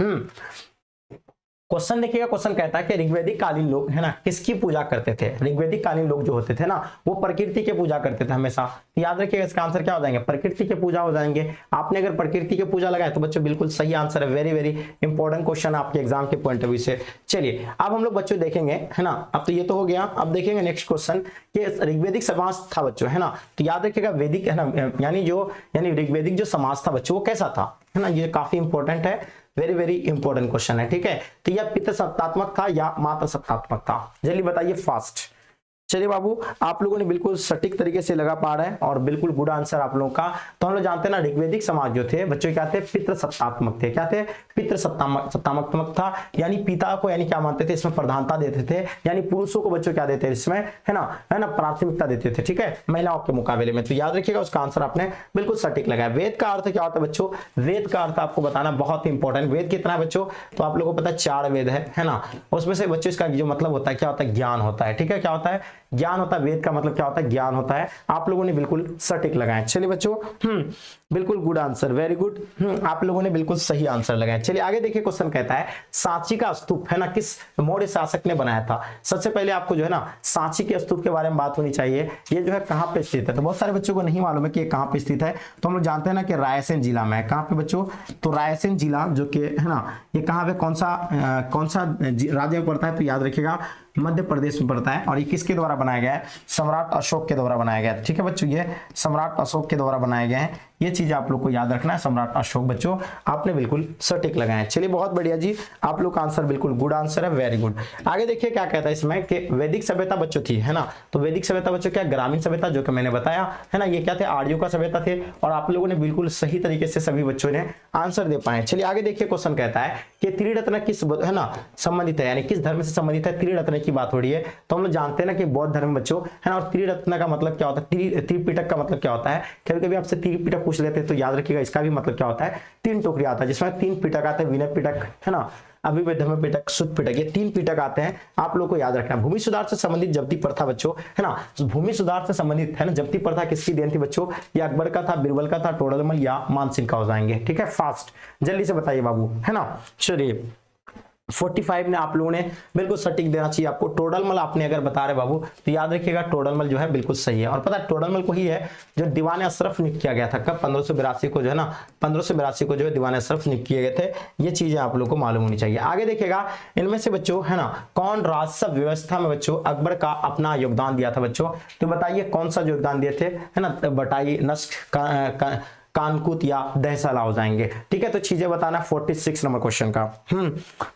क्वेश्चन देखिएगा, क्वेश्चन कहता है कि ऋग्वैदिक कालीन लोग है ना किसकी पूजा करते थे। ऋग्वैदिक कालीन लोग जो होते थे ना वो प्रकृति की पूजा करते थे हमेशा। याद रखिएगा इसका आंसर क्या हो जाएंगे, प्रकृति के पूजा हो जाएंगे। आपने अगर प्रकृति के पूजा लगाया तो बच्चों बिल्कुल सही आंसर है। वेरी वेरी इंपॉर्टेंट क्वेश्चन आपके एग्जाम के पॉइंट ऑफ व्यू से। चलिए अब हम लोग बच्चों देखेंगे है ना, अब तो ये तो हो गया। अब देखेंगे नेक्स्ट क्वेश्चन कि ऋग्वैदिक समाज था बच्चों है ना, तो याद रखिएगा वैदिक है ना, यानी ऋग्वैदिक जो समाज था बच्चों वो कैसा था, है ना, ये काफी इंपॉर्टेंट है। वेरी वेरी इंपॉर्टेंट क्वेश्चन है, ठीक है। तो यह पितृ सत्तात्मक था या मात्र सत्तात्मक था, जल्दी बताइए फास्ट। चलिए बाबू, आप लोगों ने बिल्कुल सटीक तरीके से लगा पा रहे हैं और बिल्कुल गुड आंसर आप लोगों का। तो हम लोग जानते हैं ना ऋग्वैदिक समाज जो थे बच्चों क्या थे, पितृ सत्तात्मक थे। क्या थे, पितृ सत्तात्मक था, यानी पिता को यानी क्या मानते थे, इसमें प्रधानता देते थे, यानी पुरुषों को बच्चों क्या देते थे इसमें, है ना प्राथमिकता देते थे, ठीक है, महिलाओं के मुकाबले में। तो याद रखिएगा उसका आंसर आपने बिल्कुल सटीक लगाया। वेद का अर्थ क्या होता है बच्चों, वेद का अर्थ आपको बताना बहुत इंपॉर्टेंट। वेद कितना है बच्चों, तो आप लोगों को पता है 4 वेद है ना। उसमें से बच्चों इसका जो मतलब होता है क्या होता है, ज्ञान होता है, ठीक है। क्या होता है, ज्ञान होता है। वेद का मतलब क्या होता है, ज्ञान होता है। आप लोगों ने बिल्कुल सटीक लगाया। चलिए बच्चों बिल्कुल गुड आंसर, वेरी गुड। आप लोगों ने बिल्कुल सही आंसर लगाया। चलिए आगे देखिए, क्वेश्चन कहता है सांची का स्तूप है ना किस मौर्य शासक ने बनाया था। सबसे पहले आपको जो है ना सांची के स्तूप के बारे में बात होनी चाहिए। ये जो है कहां पे स्थित है, तो बहुत सारे बच्चों को नहीं मालूम है कि ये कहां पे स्थित है। तो हम लोग जानते हैं ना कि रायसेन जिला में है। कहां पे बच्चों, तो रायसेन जिला जो कि है ना ये कहां पे कौन सा राज्य में पड़ता है, तो याद रखिएगा मध्य प्रदेश में पड़ता है। और ये किसके द्वारा बनाया गया है, सम्राट अशोक के द्वारा बनाया गया है, ठीक है बच्चों। ये सम्राट अशोक के द्वारा बनाया गया है। ये चीज आप लोग को याद रखना है, सम्राट अशोक बच्चों आपने बिल्कुल सटीक लगाया। चलिए बहुत बढ़िया जी, आप लोग का आंसर बिल्कुल गुड आंसर है, वेरी गुड। आगे देखिए क्या कहता है इसमें कि वैदिक सभ्यता बच्चों थी, है ना। तो वैदिक सभ्यता बच्चों क्या, ग्रामीण सभ्यता, जो कि मैंने बताया है ना। ये क्या थे, आर्यों का सभ्यता थे। और आप लोगों ने बिल्कुल सही तरीके से सभी बच्चों ने आंसर दे पाए। चलिए आगे देखिए, क्वेश्चन कहता है कि त्रिरत्न किस है ना संबंधित है, यानी किस धर्म से संबंधित है। त्रिरत्न की बात हो रही है, तो हम लोग जानते हैं ना कि बौद्ध धर्म बच्चों है ना, और त्रिरत्न का मतलब क्या होता है, त्रिपिटक का मतलब क्या होता है। कभी कभी आपसे त्रिपिटक पूछ लेते हैं तो याद रखिएगा इसका भी मतलब क्या होता है, 3 टोकरी आता है, जिसमें 3 पिटक आते हैं, विनय पिटक है ना, अभिधर्म पिटक, शुद्ध पिटक, ये 3 पिटक आते हैं, आप लोगों को याद रखना। भूमि सुधार से संबंधित जब्ती प्रथा बच्चों है ना, भूमि सुधार से संबंधित है ना जब्ती प्रथा किसकी देन थी बच्चों, ये अकबर का था, बीरबल का था, टोडरमल या मानसिंह का हो जाएंगे। ठीक है, फास्ट जल्दी से बताइए बाबू है ना। चलिए 45 ने आप लोगों ने बिल्कुल सटीक देना चाहिए आपको। टोडरमल आपने अगर बता रहे बाबू तो याद रखिएगा टोडरमल जो है बिल्कुल सही है। और पता है टोडरमल को ही है जो दीवान अशरफ नियुक्त किया गया था, कब 1582 को जो है ना, 1582 को जो है दीवान अशरफ नियुक्त किए गए थे। ये चीजें आप लोग को मालूम होनी चाहिए। आगे देखिएगा इनमें से बच्चों है ना कौन राजस्व व्यवस्था में बच्चों अकबर का अपना योगदान दिया था बच्चों, तो बताइए कौन सा योगदान दिए थे है ना, बटाई, नस्क, कानकुत या दहसला हो जाएंगे। ठीक है, तो चीजें बताना 46 नंबर क्वेश्चन का।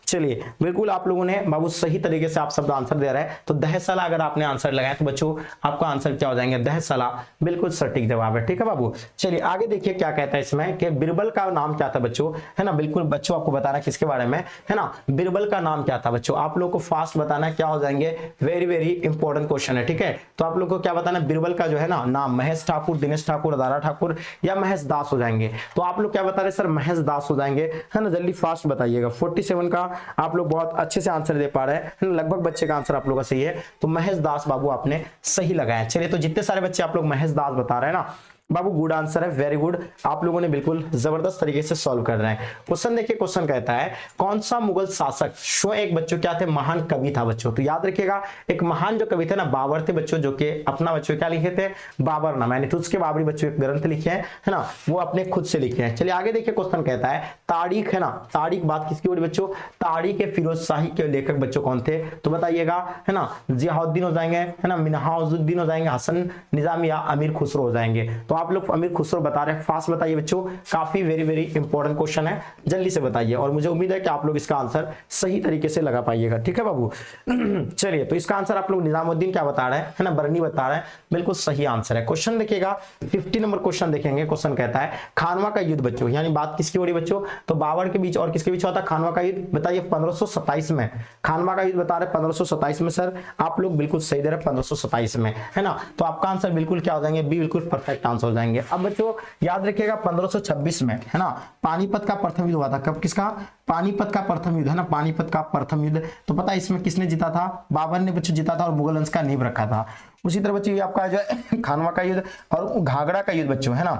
चलिए बिल्कुल आप लोगों ने बाबू सही तरीके से आप सब आंसर दे रहे हैं। तो दहसला अगर आपने आंसर लगाया तो बच्चों आपका आंसर क्या हो जाएंगे, दहसला, बिल्कुल सटीक जवाब है। ठीक है बाबू, चलिए आगे देखिए क्या कहता है इसमें कि बीरबल का नाम क्या था बच्चों है ना, बिल्कुल बच्चों आपको बताना किसके बारे में है ना, बीरबल का नाम क्या था बच्चों, आप लोग को फास्ट बताना क्या हो जाएंगे, वेरी वेरी इंपॉर्टेंट क्वेश्चन है। ठीक है, तो आप लोग को क्या बताना, बीरबल का जो है ना नाम महेश ठाकुर, दिनेश ठाकुर, दारा ठाकुर या महेश दास हो जाएंगे। तो आप लोग क्या बता रहे सर, महेश दास हो जाएंगे है ना, जल्दी फास्ट बताइएगा। 47 का आप लोग बहुत अच्छे से आंसर दे पा रहे हैं, लगभग बच्चे का आंसर आप लोगों का सही है। तो महेश दास बाबू आपने सही लगाया। चलिए तो जितने सारे बच्चे आप लोग महेश दास बता रहे हैं ना बाबू, गुड आंसर है, वेरी गुड, आप लोगों ने बिल्कुल जबरदस्त तरीके से सॉल्व कर रहे हैं। क्वेश्चन देखिए, क्वेश्चन कहता है कौन सा मुगल शासक स्वयं एक बच्चों क्या थे, महान कवि था बच्चों। तो याद रखिएगा एक महान जो कवि थे ना बाबर थे बच्चों, जो कि अपना बच्चों क्या लिखे थे, बाबरनामा, यानी तुझके बाबरी बच्चों एक ग्रंथ लिखे हैं है ना, वो अपने खुद से लिखे हैं। चलिए आगे देखिए क्वेश्चन कहता है तारीख है ना, तारीख बात किसकी हो रही बच्चों, तारीख के फिरोज शाही के लेखक बच्चों कौन थे, तो बताइएगा है ना, जियाउद्दीन हो जाएंगे है ना, मिन्हाजुद्दीन हो जाएंगे, हसन निजामी या अमीर खुसरो हो जाएंगे। तो आप लोग अमीर खुसरो बता रहे हैं, फास्ट बताइए बच्चों, काफी वेरी वेरी इंपॉर्टेंट क्वेश्चन है, जल्दी से बताइए। और मुझे उम्मीद है कि आप लोग इसका आंसर सही तरीके से लगा पाइएगा। ठीक है बाबू चलिए तो इसका आंसर आप लोग निजामुद्दीन क्या बता रहे हैं है ना, बरनी बता रहे हैं, बिल्कुल सही आंसर है। क्वेश्चन देखिएगा 50 नंबर क्वेश्चन देखेंगे। क्वेश्चन कहता है खानवा का युद्ध बच्चों, यानी बात किसकी हो रही बच्चों, तो बाबर के बीच और किसके बीच होता है खानवा का युद्ध, बताइए 1527 में खानवा का युद्ध बता रहे 1527 में। सर आप लोग बिल्कुल सही दे रहे 1527 में है ना, तो आपका आंसर बिल्कुल क्या हो जाएंगे, बी, बिल्कुल परफेक्ट आंसर हो जाएंगे। अब बच्चों याद रखिएगा 1526 में है ना पानीपत का प्रथम युद्ध हुआ था, कब किसका, पानीपत का प्रथम युद्ध है ना, पानीपत का प्रथम युद्ध। तो पता है इसमें किसने जीता था, बाबर ने बच्चों जीता था और मुगल वंश का नींव रखा था। उसी तरह बच्चों आपका जो है खानवा का युद्ध और घाघरा का युद्ध बच्चों है ना,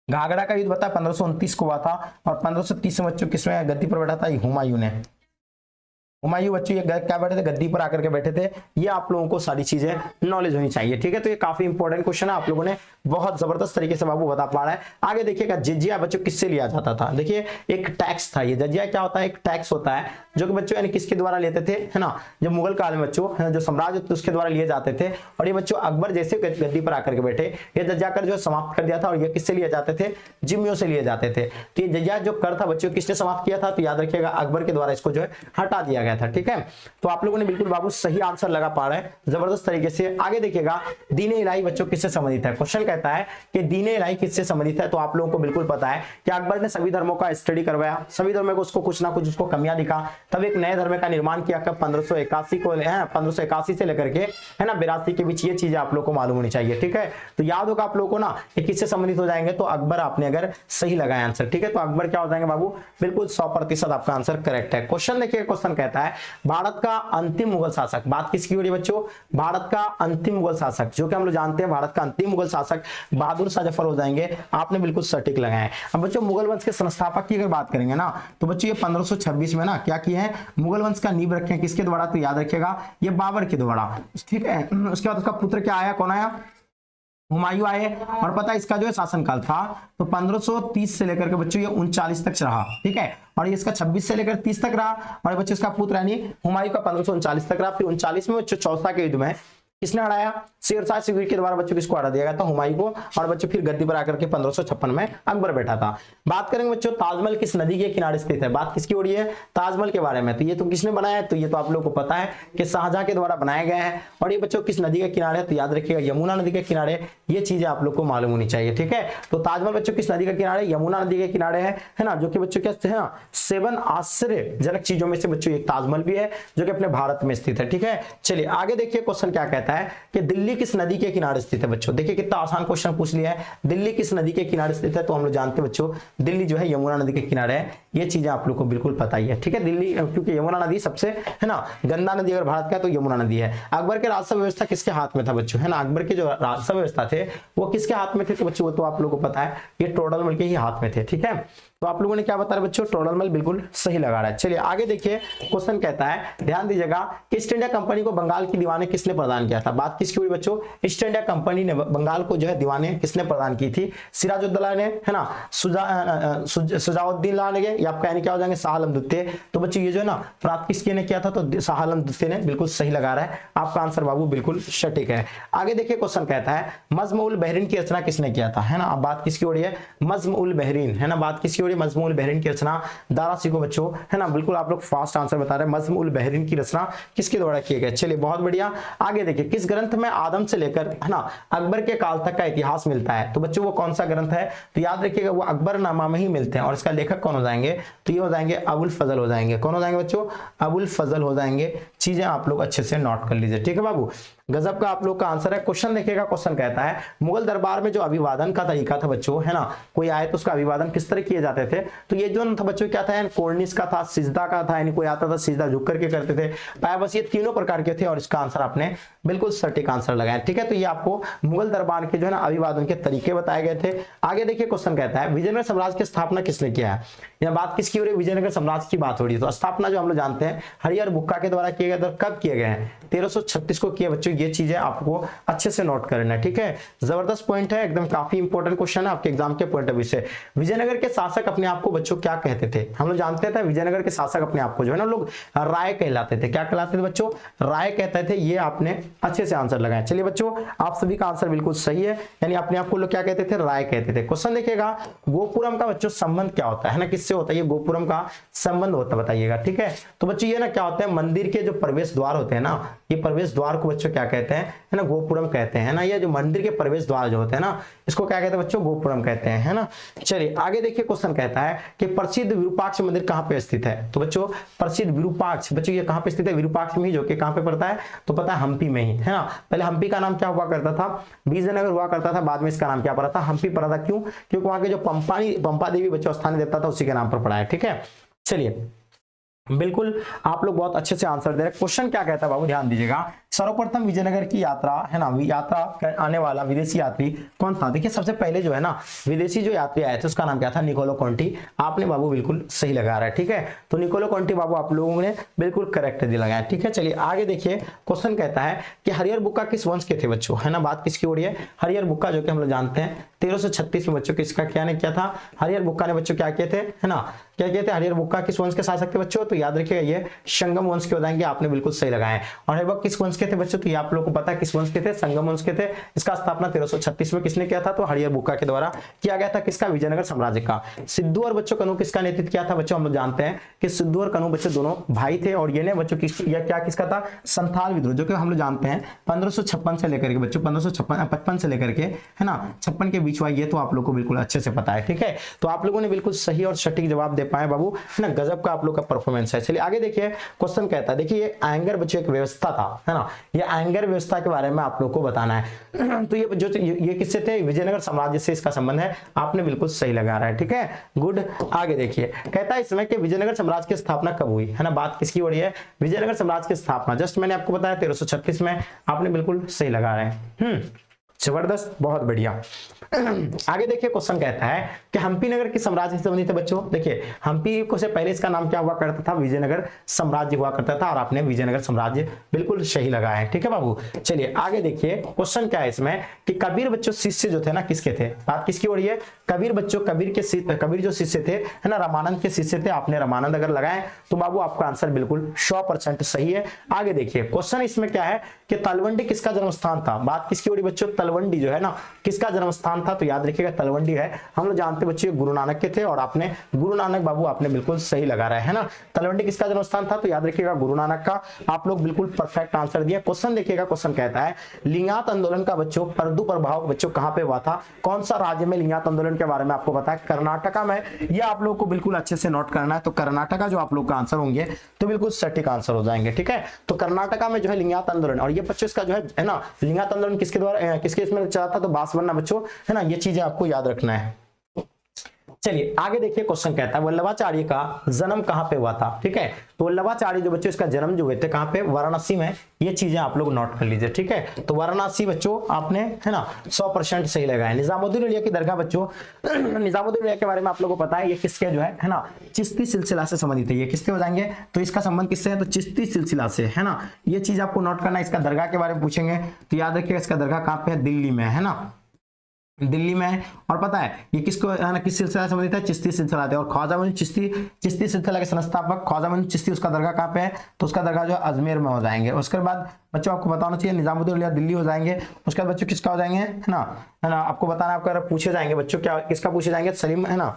घाघरा का युद्ध बता 1529 को हुआ था और 1530 में बच्चों किसमें गद्दी पर बैठा था, हुमायूं ने, हुमायूं बच्चों ये क्या बैठे थे, गद्दी पर आकर के बैठे थे। ये आप लोगों को सारी चीजें नॉलेज होनी चाहिए। ठीक है, तो ये काफी इंपॉर्टेंट क्वेश्चन है, आप लोगों ने बहुत जबरदस्त तरीके से बाबू बता पा रहा है। आगे देखिएगा जजिया बच्चों किससे लिया जाता था, देखिए एक टैक्स था, ये जजिया क्या होता है, एक टैक्स होता है जो कि बच्चों यानी किसके द्वारा लेते थे है ना, जब मुगल काल में बच्चों है ना जो साम्राज्य थे उसके द्वारा लिए जाते थे। और ये बच्चों अकबर जैसे गद्दी पर आकर के बैठे ये जजिया कर जो समाप्त कर दिया था। और ये किससे लिए जाते थे, जिम्मियों से लिए जाते थे। तो ये जजिया जो कर था बच्चों किसने समाप्त किया था, तो याद रखिएगा अकबर के द्वारा इसको जो है हटा दिया गया था। ठीक है, तो आप लोगों ने बिल्कुल बाबू सही आंसर लगा पा रहे हैं जबरदस्त तरीके से। आगे देखिएगा दीन-ए इलाही बच्चों किससे संबंधित है, क्वेश्चन कहता है कि दीन-ए इलाही किससे संबंधित है। तो आप लोगों को बिल्कुल पता है कि अकबर ने सभी धर्मों का स्टडी करवाया, सभी धर्मों को उसको कुछ ना कुछ उसको कमियां दिखा, तब एक नए धर्म का निर्माण किया कब 1581 को, 1581 से लेकर के है ना 82 के बीच। ये चीजें आप लोग को मालूम होनी चाहिए। ठीक है, तो याद होगा आप लोगों को ना कि किससे संबंधित हो जाएंगे, तो अकबर आपने अगर सही लगाया आंसर। ठीक है, तो अकबर क्या हो जाएंगे बाबू, बिल्कुल 100% आपका आंसर करेक्ट है। क्वेश्चन देखिए, क्वेश्चन कहता है भारत का अंतिम मुगल शासक, बात किसकी हो रही है बच्चों, भारत का अंतिम मुगल शासक, जो कि हम लोग जानते हैं भारत का अंतिम मुगल शासक बहादुर शाह जफर हो जाएंगे। आपने बिल्कुल सटीक लगाया है। अब बच्चों मुगल वंश के संस्थापक की अगर बात करेंगे ना तो बच्चों ये 1526 में ना क्या किए हैं, मुगल वंश का नींव रखे हैं किसके द्वारा, तो याद रखिएगा ये बाबर के द्वारा। ठीक है, उसके बाद उसका पुत्र क्या आया, कौन आया, हुमायूं आए। और पता है इसका जो है शासनकाल था तो 1530 से लेकर के बच्चों ये 39 तक रहा। ठीक है, और ये इसका 26 से लेकर 30 तक रहा। और बच्चों इसका पुत्र यानी हुमायूं का 1539 तक रहा। फिर 39 में बच्चों चौसा के युद्ध में किसने हराया? शेरशाह सूरी के द्वारा बच्चों किसको हरा दिया गया था? हुमायूं को। और बच्चों फिर गद्दी पर आकर के 1556 में अकबर बैठा था। बात करेंगे बच्चों ताजमहल किस नदी के किनारे स्थित है? बात किसकी हो रही है? ताजमहल के बारे में। तो ये तो किसने बनाया है? तो ये तो आप लोगों को पता है कि शाहजहां के द्वारा बनाया गया है। और ये बच्चों किस नदी के किनारे है? तो याद रखिएगा यमुना नदी के किनारे। ये चीजें आप लोग को मालूम होनी चाहिए, ठीक है। तो ताजमहल बच्चों किस नदी के किनारे? यमुना नदी के किनारे है ना, जो कि बच्चों क्या है ना 7 आश्चर्यजनक चीजों में से बच्चों एक ताजमहल भी है, जो कि अपने भारत में स्थित है, ठीक है। चलिए आगे देखिए क्वेश्चन क्या कहता है कि दिल्ली किस नदी के किनारे स्थित है? बच्चों देखिए कितना आसान क्वेश्चन पूछ लिया है। दिल्ली किस नदी के किनारे स्थित है? तो हम लोग जानते हैं बच्चों दिल्ली जो है यमुना नदी के किनारे है। ये चीजें आप लोग को बिल्कुल पता ही है, ठीक है। दिल्ली क्योंकि यमुना नदी सबसे है ना गंदा नदी अगर भारत का तो यमुना नदी है। अकबर के राजस्व व्यवस्था किसके हाथ में था बच्चों? है ना, अकबर के जो राजस्व व्यवस्था थे वो किसके हाथ में थे? तो बच्चों वो तो आप लोगों को पता है ये टोडरमल के ही हाथ में थे, ठीक है। तो आप लोगों ने क्या बताया बच्चों? टोडरमल बिल्कुल सही लगा रहा है। चलिए आगे देखिए क्वेश्चन कहता है, ध्यान दीजिएगा कि ईस्ट इंडिया कंपनी को बंगाल की दीवाने किसने प्रदान किया था? बात किसकी हुई बच्चों? ईस्ट इंडिया कंपनी ने बंगाल को जो है दीवाने किसने प्रदान की थी? सिराजुद्दौला ने, है ना, सुजाउद्दीन ने, या आपका यानी क्या हो जाएंगे शाह आलम द्वितीय। तो बच्चों ये जो है ना प्राप्त किसके ने किया था? तो शाह आलम द्वितीय ने। बिल्कुल सही लगा रहा है, आपका आंसर बाबू बिल्कुल सटीक है। आगे देखिए क्वेश्चन कहता है मज्म उल बहरीन की रचना किसने किया था? है ना, अब बात किसकी हो रही है? मज्म उल बहरीन, है ना, बात किसकी हो रही है? मज्म उल बहरीन की रचना दारा सिकोह बच्चों, है ना, बिल्कुल आप लोग फास्ट आंसर बता रहे हैं। मज्म उल बहरीन की रचना किसके द्वारा की गई? चलिए बहुत बढ़िया। आगे देखिए किस ग्रंथ में आदम से लेकर, है ना, अकबर के काल तक का इतिहास मिलता है? तो बच्चों वो कौन सा ग्रंथ है? तो याद रखिएगा वो अकबरनामा में ही मिलते हैं। और इसका लेखक कौन हो जाएंगे? तो ये हो जाएंगे अबुल फजल हो जाएंगे। कौन हो जाएंगे बच्चों? अबुल फजल हो जाएंगे। चीजें आप लोग अच्छे से नोट कर लीजिए, ठीक है बाबू। गजब का आप लोग का आंसर है। क्वेश्चन देखिएगा, क्वेश्चन कहता है मुगल दरबार में जो अभिवादन का तरीका था बच्चों, है ना, कोई आए तो उसका अभिवादन किस तरह किए जाते थे? तो ये जो था बच्चों क्या था? कोर्निस का था, सिजदा का था, यानी कोई आता था सिजदा झुक करके करते थे, पाया, बस ये तीनों प्रकार के थे। और इसका आंसर आपने बिल्कुल सटीक आंसर लगाया, ठीक है। तो ये आपको मुगल दरबार के जो है ना अभिवादन के तरीके बताए गए थे। आगे देखिए क्वेश्चन कहता है विजयनगर साम्राज्य की स्थापना किसने किया है? यह बात किसकी हो रही है? विजयनगर साम्राज्य की बात हो रही है। तो स्थापना जो हम लोग जानते हैं हरिहर बुक्का के द्वारा किए गए। तो कब किए गए हैं? 1336 को किए बच्चों। ये चीजें आपको अच्छे से नोट करना है, ठीक है। जबरदस्त पॉइंट है, एकदम काफी इंपॉर्टेंट क्वेश्चन है आपके एग्जाम के पॉइंट ऑफ व्यू से। विजयनगर के शासक अपने आप को बच्चों क्या कहते थे? हम लोग जानते थे विजयनगर के शासक अपने आप को जो है ना लोग राय कहलाते थे। क्या कहलाते थे बच्चों? राय कहते थे। ये आपने अच्छे से आंसर लगाया। चलिए बच्चों आप सभी का आंसर बिल्कुल सही है, यानी अपने आप को लोग क्या कहते थे? राय कहते थे। क्वेश्चन देखिएगा गोपुरम का बच्चों संबंध क्या होता है ना, किससे होता है? ये गोपुरम का संबंध होता है, बताइएगा, ठीक है। तो बच्चों ये ना क्या होता है, मंदिर के जो प्रवेश द्वार होते हैं ना, ये प्रवेश द्वार को बच्चों क्या कहते हैं? है ना, गोपुरम कहते हैं ना। ये जो मंदिर के प्रवेश द्वार जो होते हैं ना, इसको क्या कहते हैं बच्चों? गोपुरम कहते हैं, है ना। चलिए आगे देखिए क्वेश्चन कहता है कि प्रसिद्ध विरूपाक्ष मंदिर कहां पे स्थित है? तो बच्चों प्रसिद्ध विरूपाक्ष बच्चों ये कहां पे स्थित है? विरूपाक्ष में ही, जो कि कहां पे पड़ता है? तो पता है हम्पी में ही, है ना। पहले हम्पी का नाम क्या हुआ करता था? विजयनगर हुआ करता था। बाद में इसका नाम क्या पड़ा था? हम्पी पड़ा था। क्यों? क्योंकि वहां के जो पंपा देवी बच्चों स्थान देता था उसी के नाम पर पड़ा है, ठीक है। चलिए बिल्कुल आप लोग बहुत अच्छे से आंसर दे रहे हैं। क्वेश्चन क्या कहता है बाबू, ध्यान दीजिएगा। सर्वप्रथम विजयनगर की यात्रा, है ना, यात्रा आने वाला विदेशी यात्री कौन था? देखिए सबसे पहले जो है ना विदेशी जो यात्री आए थे उसका नाम क्या था? निकोलो कॉन्टी। आपने बाबू बिल्कुल सही लगा रहा है, ठीक है। तो निकोलो कॉन्टी बाबू आप लोगों ने बिल्कुल करेक्ट दिया लगाया, ठीक है। चलिए आगे देखिए क्वेश्चन कहता है कि हरिहर बुक्का किस वंश के थे बच्चों? है ना, बात किसकी हो रही है? हरिहर बुक्का, जो कि हम लोग जानते हैं 1336 में बच्चों किसका क्या ने किया था? हरिहर बुक्का ने बच्चों क्या किए थे? है ना, क्या कहते हैं? हरिहर बुक्का किस वंश के शासक थे बच्चों? तो याद रखिएगा ये संगम वंश के हो जाएंगे। आपने बिल्कुल सही लगाया है। और हरिहर किस वंश के थे बच्चों? तो ये आप लोगों को पता है किस वंश के थे? संगम वंश के थे। इसका स्थापना 1336 में किसने किया था? तो हरिहर बुक्का के द्वारा किया गया था। किसका? विजयनगर साम्राज्य का। सिद्धू और बच्चों कनू किसका नेतृत्व किया था बच्चों? हम लोग जानते हैं कि सिद्धू और कनू बच्चों दोनों भाई थे। और ये ने बच्चों क्या किसका था? संथाल विद्रोह, जो कि हम लोग जानते हैं 1556 से लेकर के बच्चों 1555 से लेकर के, है ना, 56 के बीच हुआ। ये तो आप लोग को बिल्कुल अच्छे से पता है, ठीक है। तो आप लोगों ने बिल्कुल सही और सटीक जवाब दे पाए बाबू, है ना। गजब का आप लोग का परफॉर्मेंस है। चलिए आगे देखिए क्वेश्चन कहता है, देखिए ये एंगर बच्चों एक व्यवस्था था, है ना। ये एंगर व्यवस्था के बारे में आप लोग को बताना है। तो ये किससे थे? विजयनगर साम्राज्य से इसका संबंध है। आपने बिल्कुल सही लगा रहा है, ठीक है, गुड। आगे देखिए कहता है इसमें कि विजयनगर साम्राज्य की स्थापना कब हुई? है ना, बात किसकी हो रही है? विजयनगर साम्राज्य की स्थापना जस्ट मैंने आपको बताया 1336 में। आपने बिल्कुल सही लगा रहे हैं। जबरदस्त, बहुत बढ़िया। आगे देखिए क्वेश्चन कहता है कि हम्पी नगर की साम्राज्य से संबंधित है बच्चों। देखिए हम्पी को से पहले इसका नाम क्या हुआ करता था, विजयनगर साम्राज्य हुआ करता था, और आपने विजयनगर साम्राज्य बिल्कुल सही लगाया है, ठीक है बाबू। चलिए आगे देखिए क्वेश्चन क्या है इसमें कि कबीर बच्चों शिष्य जो थे ना किसके थे, बात किसकी हो रही है, कबीर बच्चों, कबीर जो शिष्य थे है ना, रामानंद के शिष्य थे। आपने रामानंद अगर लगाए तो बाबू आपका आंसर बिल्कुल 100% सही है। आगे देखिए क्वेश्चन इसमें क्या है कि तलवंडी किसका जन्म स्थान था, बात किसकी हो रही बच्चों, तलवंडी जो है ना किसका जन्म स्थान था, तो याद रखिएगा तलवंडी है, हम लोग जानते बच्चों गुरु नानक के थे, और आपने गुरु नानक बाबू आपने बिल्कुल सही लगा रहे हैं ना। तलवंडी किसका जन्म स्थान था, तो याद रखिएगा गुरु नानक का। आप लोग बिल्कुल परफेक्ट आंसर दिया। क्वेश्चन देखिएगा, क्वेश्चन कहता है लिंगायत आंदोलन का बच्चों परदू प्रभाव बच्चों कहां पे हुआ था, कौन सा राज्य में लिंगायत आंदोलन के बारे में आपको पता है, कर्नाटका में। यह आप लोगों को बिल्कुल अच्छे से नोट करना है, तो कर्नाटका जो आप लोग का आंसर होंगे तो बिल्कुल सटीक आंसर हो जाएंगे, ठीक है। तो कर्नाटका में जो है लिंगायत आंदोलन, और ये बच्चों इसका जो है ना लिंगायत आंदोलन किसके द्वारा किसके इसमें चला था, तो बांसवाड़ा बच्चों है ना, ये चीजें आपको याद रखना है। चलिए आगे देखिए क्वेश्चन कहता है वल्लभाचार्य का जन्म कहां पे हुआ था, ठीक है। तो वल्लभाचार्य जो बच्चों इसका जन्म जो हुए थे कहां पे, वाराणसी में। ये चीजें आप लोग नोट कर लीजिए, ठीक है। तो वाराणसी बच्चों आपने है ना 100% सही लगाया। निजामुद्दीन औलिया की दरगाह बच्चों, निजामुद्दीन औलिया के बारे में आप लोगों को पता है, ये किसके जो है ना चिश्ती सिलसिला से संबंधित है। ये किसके हो जाएंगे, तो इसका संबंध किससे है, तो चिश्ती सिलसिला से है ना। ये चीज आपको नोट करना है। इसका दरगाह के बारे में पूछेंगे तो याद रखिएगा इसका दरगाह कहां पे है, दिल्ली में है ना, दिल्ली में है। और पता है ये किसको है ना किस सिलसिला से संबंधित है, चिश्ती सिलसिला है। और ख्वाजा मोइन चिश्ती, चिश्ती सिलसिला के संस्थापक ख्वाजा मोइन चिश्ती, उसका दरगाह कहाँ पे है, तो उसका दरगाह जो है अजमेर में हो जाएंगे। उसके बाद बच्चों आपको बताना चाहिए निजामुद्दीन औलिया दिल्ली हो जाएंगे। उसके बाद बच्चों किसका हो जाएंगे है ना, आपको बताना, आपको अगर पूछे जाएंगे बच्चों क्या किसका पूछे जाएंगे, सलीम है ना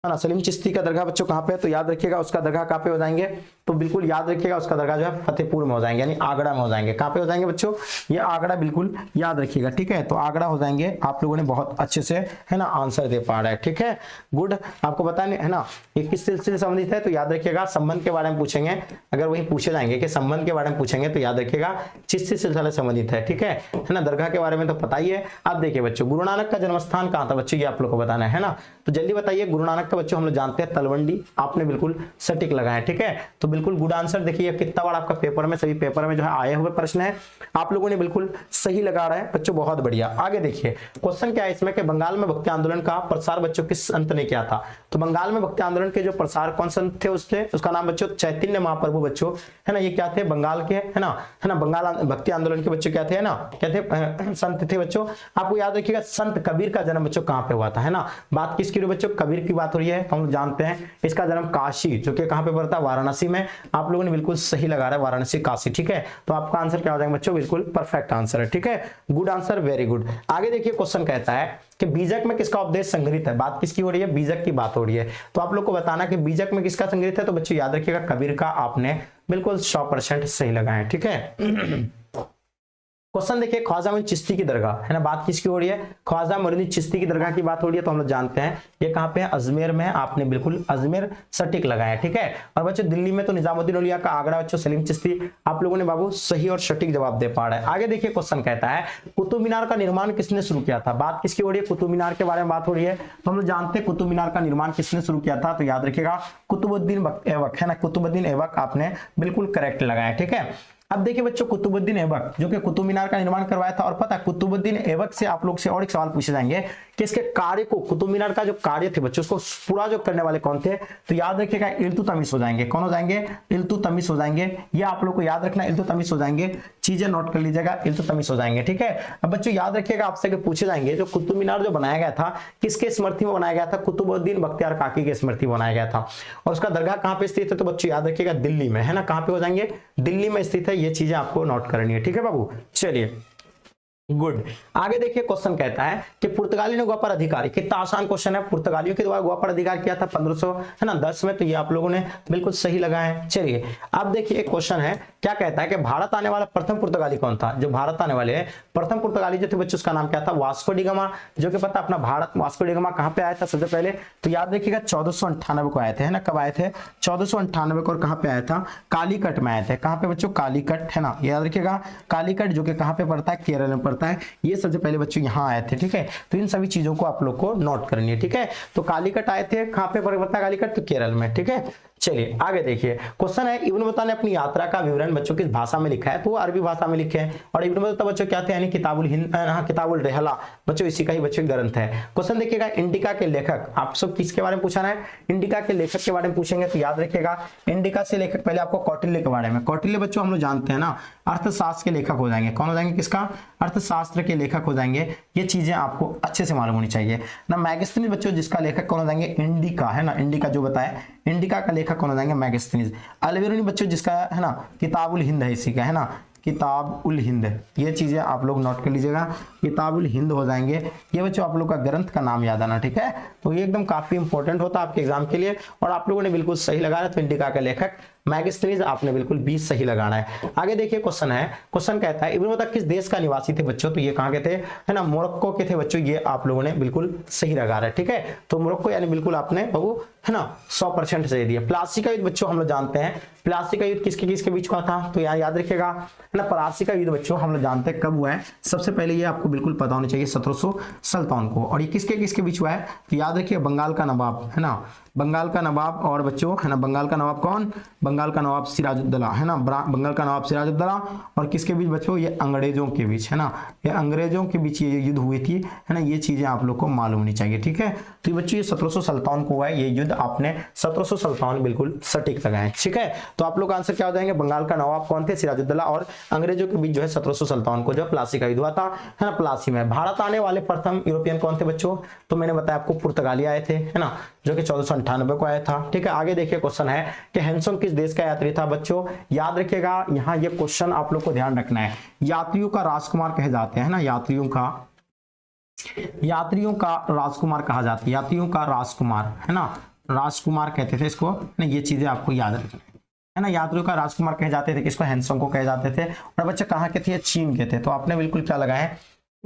सलीम चिश्ती का दरगाह बच्चों कहाँ पे है, तो याद रखिएगा उसका दरगाह कहाँ पे हो जाएंगे, तो बिल्कुल याद रखिएगा उसका दरगाह जो है फतेहपुर में हो जाएंगे, यानी आगरा में हो जाएंगे। कहाँ पे हो जाएंगे बच्चों, ये आगरा, बिल्कुल याद रखिएगा, ठीक है। तो आगरा हो जाएंगे। आप लोगों ने बहुत अच्छे से है ना आंसर दे पा रहा है, ठीक है, गुड। आपको बताने है ना ये किस सिलसिले से संबंधित है, तो याद रखिएगा संबंध के बारे में पूछेंगे। अगर वही पूछे जाएंगे कि संबंध के बारे में पूछेंगे तो याद रखिएगा चिश्ती सिलसिले से संबंधित है, ठीक है ना। दरगाह के बारे में तो पता ही है। अब देखिए बच्चों गुरु नानक का जन्म स्थान कहाँ था बच्चों, ये आप लोग को बताना है ना। तो जल्दी बताइए, गुरु नानक का बच्चों हम लोग जानते हैं तलवंडी, आपने बिल्कुल सटीक लगाया, ठीक है। तो बिल्कुल गुड आंसर। देखिए कितना बार आपका पेपर में, सभी पेपर में जो है आए हुए प्रश्न है, आप लोगों ने बिल्कुल सही लगा रहे हैं बच्चों, बहुत बढ़िया। आगे देखिए क्वेश्चन क्या है इसमें कि बंगाल में भक्ति आंदोलन का प्रसार बच्चों किस संत ने किया था। तो बंगाल में भक्ति आंदोलन के जो प्रसार कौन संत थे उसका नाम बच्चों चैतन्य महाप्रभु बच्चों है ना। ये क्या थे, बंगाल के है ना बंगाल भक्ति आंदोलन के बच्चों क्या थे ना, क्या थे संत थे बच्चों। आपको याद रखिएगा संत कबीर का जन्म बच्चों कहाँ पे हुआ था है ना। बात किसकी हो बच्चों, कबीर की बात हो रही है, हम जानते हैं। इसका जन्म काशी जो कि कहां पे पड़ता है, वाराणसी में। आप लोगों ने बिल्कुल सही लगा रहा है, वाराणसी काशी, ठीक है। तो आपका आंसर क्या हो जाएगा बच्चों, बिल्कुल परफेक्ट आंसर है, ठीक है, गुड आंसर, वेरी गुड। आगे देखिए क्वेश्चन कहता है कि बीजक में किसका उपदेश संग्रहित है। बात किसकी हो रही है, बीजक की बात हो रही है। तो आप लोग को बताना कि बीजक में किसका संग्रहित है, तो बच्चों याद रखिएगा कबीर का। आपने बिल्कुल 100% सही लगाया, ठीक है। क्वेश्चन देखिए ख्वाजा मोइन चिश्ती की दरगाह है ना, बात किसकी हो रही है, ख्वाजा मोइन चिश्ती की दरगाह की बात हो रही है। तो हम लोग जानते हैं ये कहां पे है, अजमेर में। आपने बिल्कुल अजमेर सटीक लगाया, ठीक है। और बच्चों दिल्ली में तो निजामुद्दीन औलिया का, आगरा बच्चों सलीम चिश्ती। आप लोगों ने बाबू सही और सटीक जवाब दे पा रहे हैं। आगे देखिए क्वेश्चन कहता है कुतुब मीनार का निर्माण किसने शुरू किया था। बात किसकी हो रही है, कुतुब मीनार के बारे में बात हो रही है। तो हम लोग जानते हैं कुतुब मीनार का निर्माण किसने शुरू किया था, तो याद रखिएगा कुतुबुद्दीन ऐबक है ना, कुतुबुद्दीन ऐबक आपने बिल्कुल करेक्ट लगाया, ठीक है। अब देखिए बच्चों कुतुबुद्दीन ऐबक जो कि कुतुब मीनार का निर्माण करवाया था। और पता है कुतुबुद्दीन ऐबक से आप लोग से और एक सवाल पूछे जाएंगे कि इसके कार्य को, कुतुब मीनार का जो कार्य थे बच्चों उसको पूरा जो करने वाले कौन थे, तो याद रखिएगा इल्तुतमिश हो जाएंगे। कौन हो जाएंगे, इल्तुतमिश हो जाएंगे। ये आप लोग को याद रखना, इल्तुतमिश हो जाएंगे। चीजें नोट कर लीजिएगा, इल्तुतमिश हो जाएंगे, ठीक है। अब बच्चों याद रखिएगा आपसे पूछे जाएंगे जो कुतुब मीनार जो बनाया गया था किसके स्मृति में बनाया गया था, कुतुबुद्दीन बख्तियार काकी के स्मृति में बनाया गया था। और उसका दरगाह कहां पे स्थित है, तो बच्चों याद रखिएगा दिल्ली में है ना। कहां पे हो जाएंगे, दिल्ली में स्थित है। ये चीजें आपको नोट करनी है, ठीक है बाबू। चलिए गुड। आगे देखिए क्वेश्चन कहता है कि पुर्तगाली ने गोवा पर अधिकार, कितना आसान क्वेश्चन है। पुर्तगालियों के द्वारा गोवा पर अधिकार किया था 1500 है ना 10 में। तो ये आप लोगों ने बिल्कुल सही लगाया है। चलिए अब देखिए एक क्वेश्चन है, क्या कहता है कि भारत आने वाला प्रथम पुर्तगाली कौन था। जो भारत आने वाले प्रथम पुर्तगाली जो थे बच्चों उसका नाम क्या था, वास्को डी गामा। जो कि पता अपना भारत वास्को डी गामा कहां पे आया था सबसे पहले, तो याद रखिएगा 1498 को आए थे है ना। कब आए थे, 1498 को। और कहां पे आया था, कालीकट में आए थे। कहां पे बच्चों, कालीकट है ना, याद रखिएगा कालीकट जो कि कहां पे पड़ता है, केरल में पड़ता पड़ता है, ये सबसे पहले बच्चों यहाँ आए थे, ठीक है। तो इन सभी चीजों को आप लोग को नोट करनी है, ठीक है। तो कालीकट आए थे कहाँ पे, पर्वता कालीकट, तो केरल में, ठीक है। चलिए आगे देखिए, क्वेश्चन है इब्न बत्ता ने अपनी यात्रा का विवरण बच्चों किस भाषा में लिखा है, तो वो अरबी भाषा में लिखे हैं। और इब्न बत्ता बच्चों क्या थे, यानी किताबुल हिंद, किताबुल रहला बच्चों इसी का ही बच्चों ग्रंथ है। क्वेश्चन देखिएगा, इंडिका के लेखक, आप सब किसके बारे में पूछा है, इंडिका के लेखक के बारे में पूछेंगे, तो याद रखिएगा इंडिका से लेखक पहले आपको कौटिल्य के बारे में, कौटिल्य बच्चों हम लोग जानते हैं ना, अर्थशास्त्र के लेखक हो जाएंगे। कौन हो जाएंगे, किसका, अर्थशास्त्र के लेखक हो जाएंगे। ये चीजें आपको अच्छे से मालूम होनी चाहिए ना। मैगस्थनीज बच्चों जिसका लेखक कौन हो जाएंगे, इंडिका, है ना, इंडिका जो बताए, इंडिका का लेखक कौन हो जाएंगे, मैगस्थनीज। अलबेरुनी बच्चों जिसका है ना किताबुल हिंद है, इसी का है ना, किताब उल हिंद। ये चीजें आप लोग नोट कर लीजिएगा, किताब उल हिंद हो जाएंगे। ये बच्चों आप लोग का ग्रंथ का नाम याद आना, ठीक है। तो ये एकदम काफी इंपॉर्टेंट होता है आपके एग्जाम के लिए, और आप लोगों ने बिल्कुल सही लगाया। तो इंडिका का लेखक मैगस्थनीज आपने बिल्कुल 20 सही लगाना है। आगे देखिए क्वेश्चन है, क्वेश्चन कहता है इब्न बत्ता किस देश का निवासी थे बच्चों, तो ये कहाँ के थे, है ना, मोरक्को के थे बच्चों। ये आप लोगों ने बिल्कुल सही लगा रहे, ठीक है। तो मोरक्को यानी बिल्कुल आपने बाबू है ना 100% सही दिया। प्लासी का युद्ध बच्चों हम लोग जानते हैं, प्लासी का युद्ध किसके किसके बीच हुआ था, तो यहाँ याद रखिएगा, है ना। प्लासी का युद्ध बच्चों हम लोग जानते हैं कब हुआ है, सबसे पहले ये आपको बिल्कुल पता होना चाहिए 1757 को। और ये किसके किसके बीच हुआ है, तो याद रखिए बंगाल का नवाब, है ना, बंगाल का नवाब और बच्चों, है ना, बंगाल का नवाब कौन, बंगाल का नवाब सिराजुद्दौला, है ना, बंगाल का नवाब सिराजुद्दौला, और किसके बीच बच्चों, ये अंग्रेजों के बीच, है ना, ये अंग्रेजों के बीच ये युद्ध हुई थी, है ना। ये चीजें आप लोग को मालूम होनी चाहिए, ठीक है। तो बच्चों ये 1757 को हुआ है ये युद्ध, आपने 1757 बिल्कुल सटीक लगाए, ठीक है। तो आप लोग का आंसर क्या हो जाएंगे, बंगाल का नवाब कौन थे, सिराजुद्दौला, और अंग्रेजों के बीच जो है 1757 को जो प्लासी का युद्ध हुआ था, है ना, प्लासी में। भारत आने वाले प्रथम यूरोपियन कौन थे बच्चों, तो मैंने बताया आपको पुर्तगाली आए थे, है ना, जो कि 1498 को आया था, ठीक है। आगे देखिए क्वेश्चन है कि हैंसोंग किस देश का यात्री था बच्चों, याद रखिएगा यहाँ ये क्वेश्चन आप लोग को ध्यान रखना है। यात्रियों का राजकुमार कहे जाते हैं ना, यात्रियों का राजकुमार कहा जाता है, यात्रियों का राजकुमार, है ना, राजकुमार कहते थे इसको ना। ये चीजें आपको याद रखना है ना, यात्रियों का राजकुमार कहे जाते थे, किसको, हैंसोंग को कहे जाते थे। और बच्चे कहाँ के थे, चीन के थे। तो आपने बिल्कुल क्या लगाया है,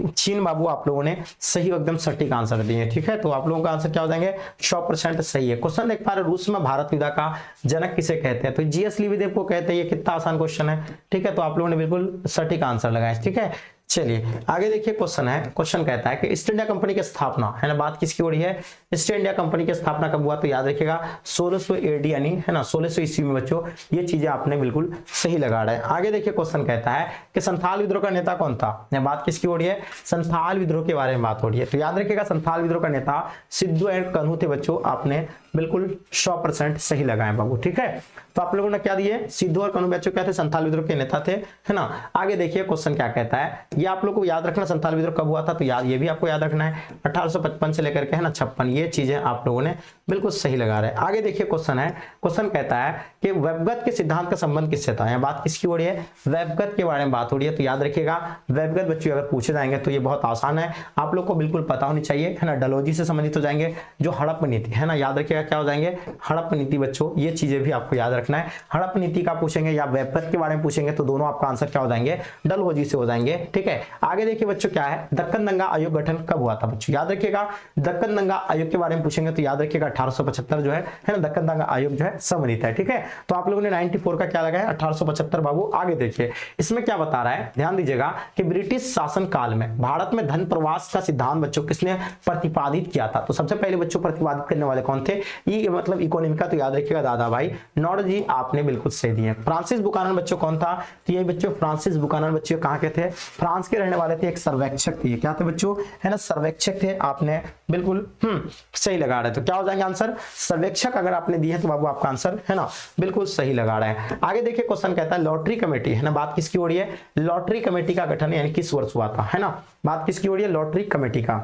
चीन बाबू आप लोगों ने सही एकदम सटीक आंसर दिए, ठीक है। तो आप लोगों का आंसर क्या हो जाएंगे, 100% सही है। क्वेश्चन देख पा रहे, रूस में भारत विदा का जनक किसे कहते हैं, तो जीएस लिविदेव को कहते हैं। ये कितना आसान क्वेश्चन है, ठीक है। तो आप लोगों ने बिल्कुल सटीक आंसर लगाया, ठीक है। चलिए आगे देखिए क्वेश्चन है, क्वेश्चन कहता है कि ईस्ट इंडिया कंपनी की स्थापना, है ना, बात किसकी हो रही है, ईस्ट इंडिया कंपनी की स्थापना कब हुआ, तो याद रखिएगा 1600 AD यानी, है ना, 1600 ईस्वी में बच्चों। ये चीजें आपने बिल्कुल सही लगा रहे हैं। आगे देखिए क्वेश्चन कहता है कि संथाल विद्रोह का नेता कौन था, बात किसकी हो रही है, संथाल विद्रोह के बारे में बात हो रही है। तो याद रखिएगा संथाल विद्रोह का नेता सिद्धू एंड कन्हू थे बच्चों, आपने बिल्कुल 100% सही लगाए बाबू, ठीक है। तो आप लोगों ने क्या दिए, सिद्धू और कन्हू बच्चों क्या थे, संथाल विद्रोह के नेता थे, है ना। आगे देखिए क्वेश्चन क्या कहता है, ये आप लोग को याद रखना संथाल विद्रोह कब हुआ था, तो याद ये भी आपको याद रखना है 1855 से लेकर के, है ना, 56। ये चीजें आप लोगों ने बिल्कुल सही लगा रहे हैं। आगे देखिए क्वेश्चन है, क्वेश्चन कहता है कि वेबगत के सिद्धांत का संबंध किससे था, यहाँ बात किसकी हो रही है, वेबगत के बारे में बात हो रही है। तो याद रखिएगा वेबगत बच्चों अगर पूछे जाएंगे तो ये बहुत आसान है, आप लोग को बिल्कुल पता होनी चाहिए, है ना। डलहौजी से संबंधित हो जाएंगे, जो हड़प्पा नीति, है ना, याद रखिएगा क्या हो जाएंगे, हड़प्पा नीति बच्चों। ये चीजें भी आपको याद रखना है, हड़प्पा नीति का पूछेंगे या वेबगत के बारे में पूछेंगे तो दोनों आपका आंसर क्या हो जाएंगे, डलहौजी से हो जाएंगे, ठीक है। आगे देखिए बच्चों क्या है, दक्कन दंगा आयोग गठन कब हुआ था बच्चों, याद रखिएगा दक्कन दंगा आयोग के बारे में पूछेंगे तो याद रखिएगा 1875 जो है ना, दक्कन दंगा आयोग जो है सम्मिलित है, ठीक है। तो आप लोगों ने 94 का क्या लगाया, 1875 बाबू। आगे देखिए इसमें क्या बता रहा है, ध्यान दीजिएगा कि ब्रिटिश शासन काल में भारत में धन प्रवास का सिद्धांत बच्चों किसने प्रतिपादित किया था, तो सबसे पहले बच्चों प्रतिपादित करने वाले कौन थे, ये मतलब इकोनॉमिका, तो याद रखिएगा दादा भाई नॉर्डजी, आपने बिल्कुल सही दिए। फ्रांसिस बुकानन बच्चों कौन था, तो ये बच्चों फ्रांसिस बुकानन बच्चों कहाँ के थे, फ्रांस के रहने वाले थे, एक सर्वेक्षक थे, क्या थे बच्चों, है ना, सर्वेक्षक थे, आपने बिल्कुल सही लगा रहे। तो क्या हो जाएंगे आंसर, सर्वेक्षक अगर आपने दिए है तो बाबू आपका आंसर, है ना, बिल्कुल सही लगा रहे हैं। आगे देखिए क्वेश्चन कहता है लॉटरी कमेटी, है ना, बात किसकी हो रही है, लॉटरी कमेटी का गठन यानी किस वर्ष हुआ था, है ना, बात किसकी हो रही है, लॉटरी कमेटी का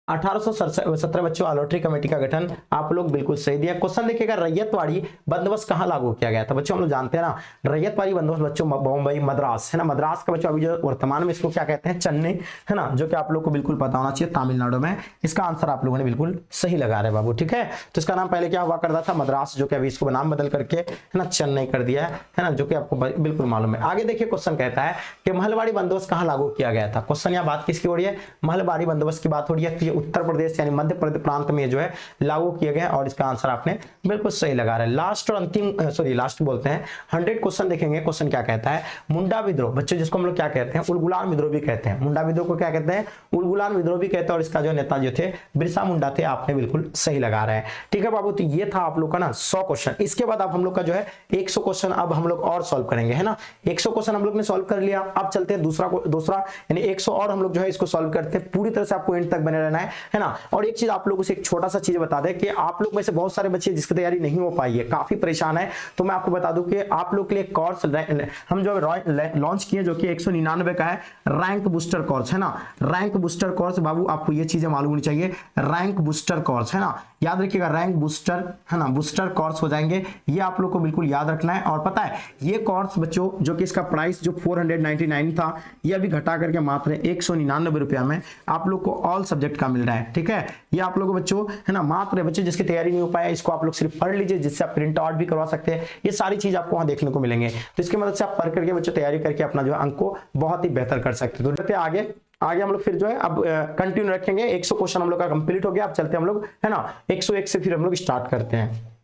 1817 बच्चों लॉटरी कमेटी का गठन आप लोग बिल्कुल सही दिया। क्वेश्चन देखिएगा रैयतवाड़ी बंदोबस्त कहां लागू किया गया था बच्चों, हम लोग जानते हैं ना रैयतवाड़ी बंदोबस्त बच्चों बम्बई मद्रास, है ना, मद्रास का बच्चों अभी जो वर्तमान में इसको क्या कहते हैं, चेन्नई, है ना, जो कि आप लोग को बिल्कुल पता होना चाहिए, तमिलनाडु में। इसका आंसर आप लोगों ने बिल्कुल सही लगा रहे बाबू, ठीक है। तो इसका नाम पहले क्या हुआ करता था, मद्रास, जो कि अभी इसको नाम बदल करके, है ना, चेन्नई कर दिया है ना, जो कि आपको बिल्कुल मालूम है। आगे देखिए क्वेश्चन कहता है कि महलबाड़ी बंदोबस्त कहां लागू किया गया था, क्वेश्चन यहाँ बात किसकी हो रही है, महलबाड़ी बंदोबस्त की बात हो रही है। उत्तर प्रदेश यानी मध्य प्रदेश प्रांत में जो है लागू किया गया और इसका आंसर आपने बिल्कुल सही लगा रहा है। लास्ट और अंतिम लास्ट बोलते हैं 100 क्वेश्चन देखेंगे। क्वेश्चन क्या कहता है, मुंडा विद्रोह बच्चों जिसको हम लोग क्या कहते हैं, उलगुलान विद्रोह भी कहते हैं। मुंडा विद्रोह को क्या कहते हैं, उलगुलान विद्रोह भी कहते हैं और इसका जो नेता जो थे बिरसा मुंडा थे। आपने बिल्कुल सही लगा रहे हैं। ठीक है बाबू, तो ये था आप लोग का ना 100 क्वेश्चन। इसके बाद अब हम लोग का जो है 100 क्वेश्चन अब हम लोग और सॉल्व करेंगे, है ना। 100 क्वेश्चन हम लोग ने सॉल्व कर लिया। अब चलते हैं दूसरा यानी 100 और हम लोग जो है इसको सॉल्व करते हैं। पूरी तरह से आपको एंड तक बने रहना है ना। और एक चीज आप लोगों से एक छोटा सा चीज बता दें कि आप लोग में से बहुत सारे बच्चे जिसकी तैयारी नहीं हो पाई है, काफी परेशान है, तो मैं आपको बता दूं कि आप लोग के लिए कोर्स हम जो लॉन्च किए जो कि 199 का है, रैंक बूस्टर कोर्स, है ना। रैंक बूस्टर कोर्स बाबू आपको ये चीजें मालूम होनी चाहिए। रैंक बूस्टर कोर्स, है ना, याद रखिएगा, रैंक बूस्टर, है ना, बूस्टर कोर्स हो जाएंगे। ये आप लोग को बिल्कुल याद रखना है। और पता है ये कोर्स बच्चों जो कि इसका प्राइस जो 499 था, ये अभी घटा करके मात्र 199 रुपया में आप लोग को ऑल सब्जेक्ट का मिल रहा है। ठीक है, ये आप लोग बच्चों, है ना, मात्र बच्चे जिसकी तैयारी नहीं हो पाया इसको आप लोग सिर्फ पढ़ लीजिए, जिससे आप प्रिंट आउट भी करवा सकते हैं। ये सारी चीज आपको वहां देखने को मिलेंगे, तो इसकी मदद से आप पढ़ करके बच्चों तैयारी करके अपना जो अंक को बहुत ही बेहतर कर सकते हैं। तो आगे हम लोग फिर जो है अब कंटिन्यू रखेंगे। 100 क्वेश्चन हम लोग का कंप्लीट हो गया। अब चलते हैं हम लोग, है ना, 101 से फिर हम लोग स्टार्ट करते हैं।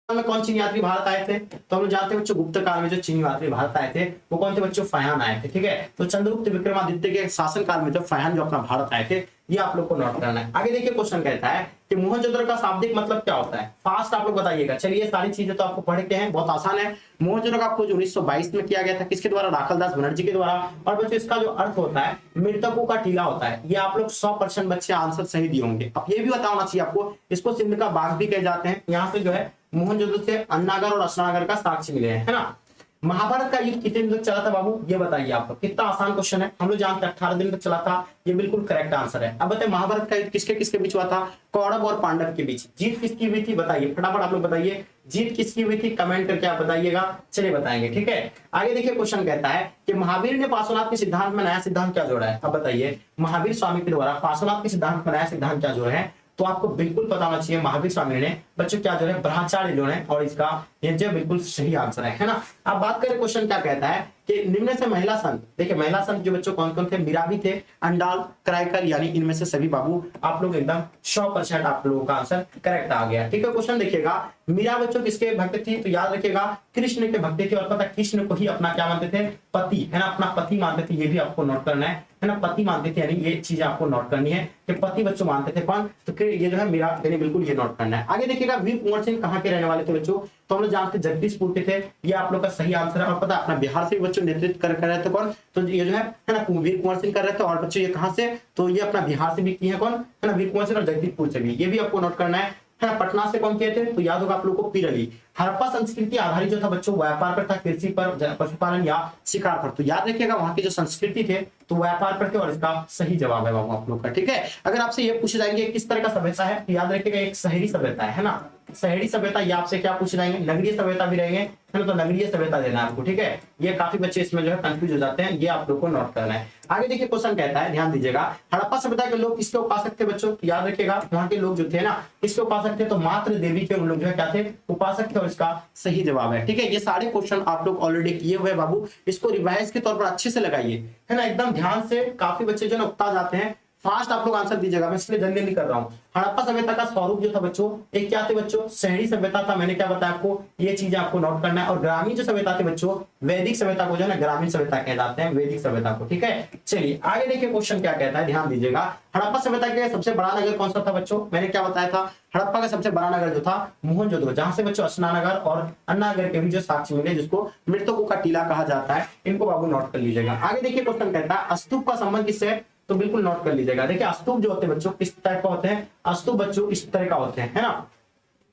में कौन चीनी यात्री भारत आए थे, तो हम लोग जानते हैं बच्चों गुप्त काल में जो चीनी यात्री भारत आए थे वो कौन थे बच्चों, फाह्यान आए थे। ठीक है, तो चंद्रगुप्त विक्रमादित्य के शासन काल में जब फाह्यान जो अपना भारत आए थे, ये आप लोग को नोट करना है। आगे देखिए क्वेश्चन कहता है कि मोहनजोदड़ो का शाब्दिक मतलब क्या होता है, फास्ट आप लोग बताइएगा। चलिए सारी चीजें तो आपको पढ़ के हैं, बहुत आसान है। मोहनजोदड़ो का खोज 1922 में किया गया था, किसके द्वारा, राखलदास बनर्जी के द्वारा। और बच्चों इसका जो अर्थ होता है मृतकों का टीला होता है। ये आप लोग 100% बच्चे आंसर सही दिए होंगे। अब ये भी पता होना चाहिए आपको, इसको सिंध का बाग भी कहे जाते हैं। यहाँ से जो है मोहनजोदड़ो से अन्नागर और अस्नागर का साक्ष्य मिले हैं, है ना। महाभारत का युद्ध कितने दिन तक चला था बाबू, ये बताइए आपको। कितना आसान क्वेश्चन है, हम लोग जानते हैं 18 दिन तक चला था। ये बिल्कुल करेक्ट आंसर है। अब बताइए महाभारत का युद्ध किसके किसके बीच हुआ था, कौरव और पांडव के बीच। जीत किसकी हुई थी बताइए, फटाफट आप लोग बताइए, जीत किसकी हुई थी, कमेंट करके आप बताइएगा। चलिए बताएंगे, ठीक है। आगे देखिए क्वेश्चन कहता है कि महावीर ने पार्श्वनाथ के सिद्धांत में नया सिद्धांत क्या जोड़ा है। अब बताइए महावीर स्वामी के द्वारा पार्श्वनाथ के सिद्धांत में नया सिद्धांत क्या जोड़ा है, तो आपको बिल्कुल पता होना चाहिए महावीर स्वामी ने बच्चों क्या जो है ब्रह्मचार्य जो है, और इसका ये जो बिल्कुल सही आंसर है ना। अब बात करें क्वेश्चन क्या कहता है कि निम्न से महिला संत, देखिए महिला संत जो बच्चों कौन कौन थे, मीरा भी थे, अंडाल, कराइकर, यानी इनमें से सभी बाबू आप लोग एकदम 100% आप लोगों का आंसर करेक्ट आ गया। ठीक है, क्वेश्चन देखिएगा मीरा बच्चों किसके भक्त थी, तो याद रखिएगा कृष्ण के भक्त थे। और पता कृष्ण को ही अपना क्या मानते थे, पति, है ना, अपना पति मानते थे। ये भी आपको नोट करना है ना, पति मानते थे, यानी ये चीज आपको नोट करनी है कि पति बच्चों मानते थे कौन, तो ये जो है मीरा, यानी बिल्कुल ये नोट करना है। आगे देखिएगा वीर कुंवर सिंह कहाँ के रहने वाले थे बच्चों, तो हम लोग जानते हैं जगदीशपुर के थे। ये आप लोग का सही आंसर है। और पता अपना बिहार से भी बच्चों नेतृत्व कर रहे थे कौन, तो ये जो है ना वीर कुंवर सिंह कर रहे थे। और बच्चों ये कहां से, तो ये अपना बिहार से भी किए हैं कौन, है ना, वीर कुंवर सिंह, और जगदीशपुर से भी, ये भी आपको नोट करना है ना। पटना से कौन किए थे, तो याद होगा आप लोगों को पीर अली। हड़प्पा संस्कृति आधारित जो था बच्चों व्यापार पर था, कृषि पर, पशुपालन या शिकार पर। तो याद रखिएगा वहां की जो संस्कृति थे तो व्यापार पर थे, और इसका सही जवाब है बाबू आप लोग का। ठीक है, अगर आपसे ये पूछ जाएंगे किस तरह का सभ्यता है, तो याद रखिएगा एक शहरी सभ्यता है ना, शहरी सभ्यता। ये आपसे क्या पूछ जाएंगे, नगरीय सभ्यता भी रहेंगे, है ना, तो नगरीय सभ्यता देना है आपको। ठीक है, ये काफी बच्चे इसमें जो है कंफ्यूज हो जाते हैं, ये आप लोग को नोट करना है। आगे देखिए क्वेश्चन कहता है, ध्यान दीजिएगा, हड़प्पा सभ्यता के लोग किसके उपासक थे बच्चों, तो याद रखिएगा वहां के लोग जो थे ना किसके उपासक थे, तो मात्र देवी के उन लोग जो है क्या थे, उपासक थे, और इसका सही जवाब है। ठीक है, ये सारे क्वेश्चन आप लोग ऑलरेडी किए हुए बाबू, इसको रिवाइज के तौर पर अच्छे से लगाइए, है ना, एकदम ध्यान से। काफी बच्चे जो ना उकता जाते हैं, फास्ट आप लोग आंसर दीजिएगा, मैं इसलिए जल्दी नहीं कर रहा हूं। हड़प्पा सभ्यता का स्वरूप जो था बच्चों, एक क्या थे बच्चों, शहरी सभ्यता था। मैंने क्या बताया आपको, ये चीजें आपको नोट करना है। और ग्रामीण जो सभ्यता थी बच्चों, वैदिक सभ्यता को जो है ना ग्रामीण सभ्यता कह जाते हैं, वैदिक सभ्यता को। ठीक है, चलिए आगे देखिए क्वेश्चन क्या कहता है, ध्यान दीजिएगा। हड़प्पा सभ्यता के सबसे बड़ा नगर कौन सा था बच्चों, मैंने क्या बताया था, हड़प्पा का सबसे बड़ा नगर जो था मोहनजोदड़ो, जहां से बच्चों अस्नानगर और अन्नानगर के भी जो साक्ष्य मिले, जिसको मृतकों का टीला कहा जाता है, इनको बाबू नोट कर लीजिएगा। आगे देखिए क्वेश्चन कहता है स्तूप का संबंध किससे, तो बिल्कुल नोट कर लीजिएगा। देखिए स्तूप जो होते हैं बच्चों किस टाइप का होते हैं, स्तूप बच्चों इस तरह का होते हैं, है ना।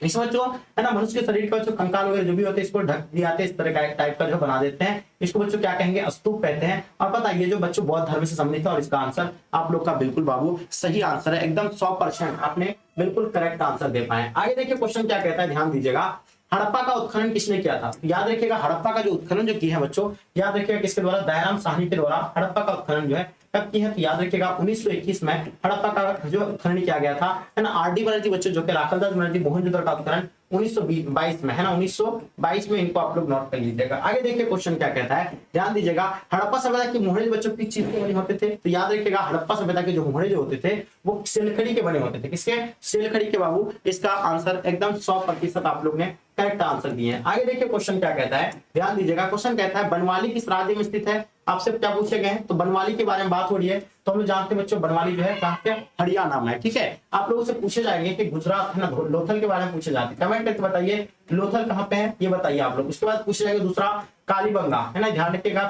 इस बच्चों, है ना, मनुष्य के शरीर का जो कंकाल वगैरह जो भी होते हैं इसको ढक दिया जाते हैं, इस तरह का टाइप का जो बना देते हैं, इसको बच्चों क्या कहेंगे, स्तूप कहते हैं। और पता ये जो बच्चों बौद्ध धर्म से संबंधित है, और इसका आंसर आप लोग का बिल्कुल बाबू सही आंसर है, एकदम 100% आपने बिल्कुल करेक्ट आंसर दे पाए। आगे देखिए क्वेश्चन क्या कहता है, ध्यान दीजिएगा। हड़प्पा का उत्खनन किसने किया था, याद रखिएगा हड़प्पा का जो उत्खनन जो किया है बच्चों, याद रखिएगा किसके द्वारा, दयाराम साहनी के द्वारा हड़प्पा का उत्खनन जो है कब की है, तो याद रखिएगा 1921 में हड़प्पा का जो उत्खनन किया गया था, है ना। आरडी बनर्जी बच्चों जो कि राखलदास बनर्जी मोहनजोदड़ो का उत्खनन 1922 में, है ना, 1922 में इनको आप लोग नोट कर लीजिएगा। आगे देखिए क्वेश्चन क्या कहता है, ध्यान दीजिएगा। हड़प्पा सभ्यता के मोहरे बच्चों किस चीज के बने होते थे? तो याद रखिएगा हड़प्पा सभ्यता के जो मोहरे जो होते थे वो सिलखड़ी के बने होते थे। किसके? सिलखड़ी के बाबू। इसका आंसर एकदम 100% आप लोग ने करेक्ट आंसर दिए हैं। आगे देखिए क्वेश्चन क्या कहता है, ध्यान दीजिएगा। क्वेश्चन कहता है बनवाली किस राज्य में स्थित है? आपसे क्या पूछे गए हैं? तो बनवाली के बारे में बात हो रही है, तो हम लोग जानते हैं बच्चों बनवाली जो है कहां पे? हरियाणा में है। ठीक है, आप लोगों से पूछे जाएंगे कि गुजरात है ना, लोथल के बारे में पूछे जाते हैं। कमेंट करके बताइए लोथल कहां पे है, ये बताइए आप लोग। उसके बाद पूछे जाएंगे दूसरा कालीबंगा, है ना, ध्यान रखिएगा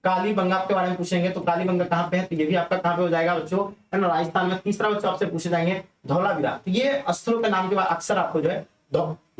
कालीबंगा के बारे में पूछेंगे, तो कालीबंगा कहां पे है? तो ये भी आपका कहां पे हो जाएगा बच्चों? है ना, राजस्थान में। तीसरा बच्चों आपसे पूछे जाएंगे धौलावीरा, तो ये स्थलों के नाम के बाद अक्सर आपको जो है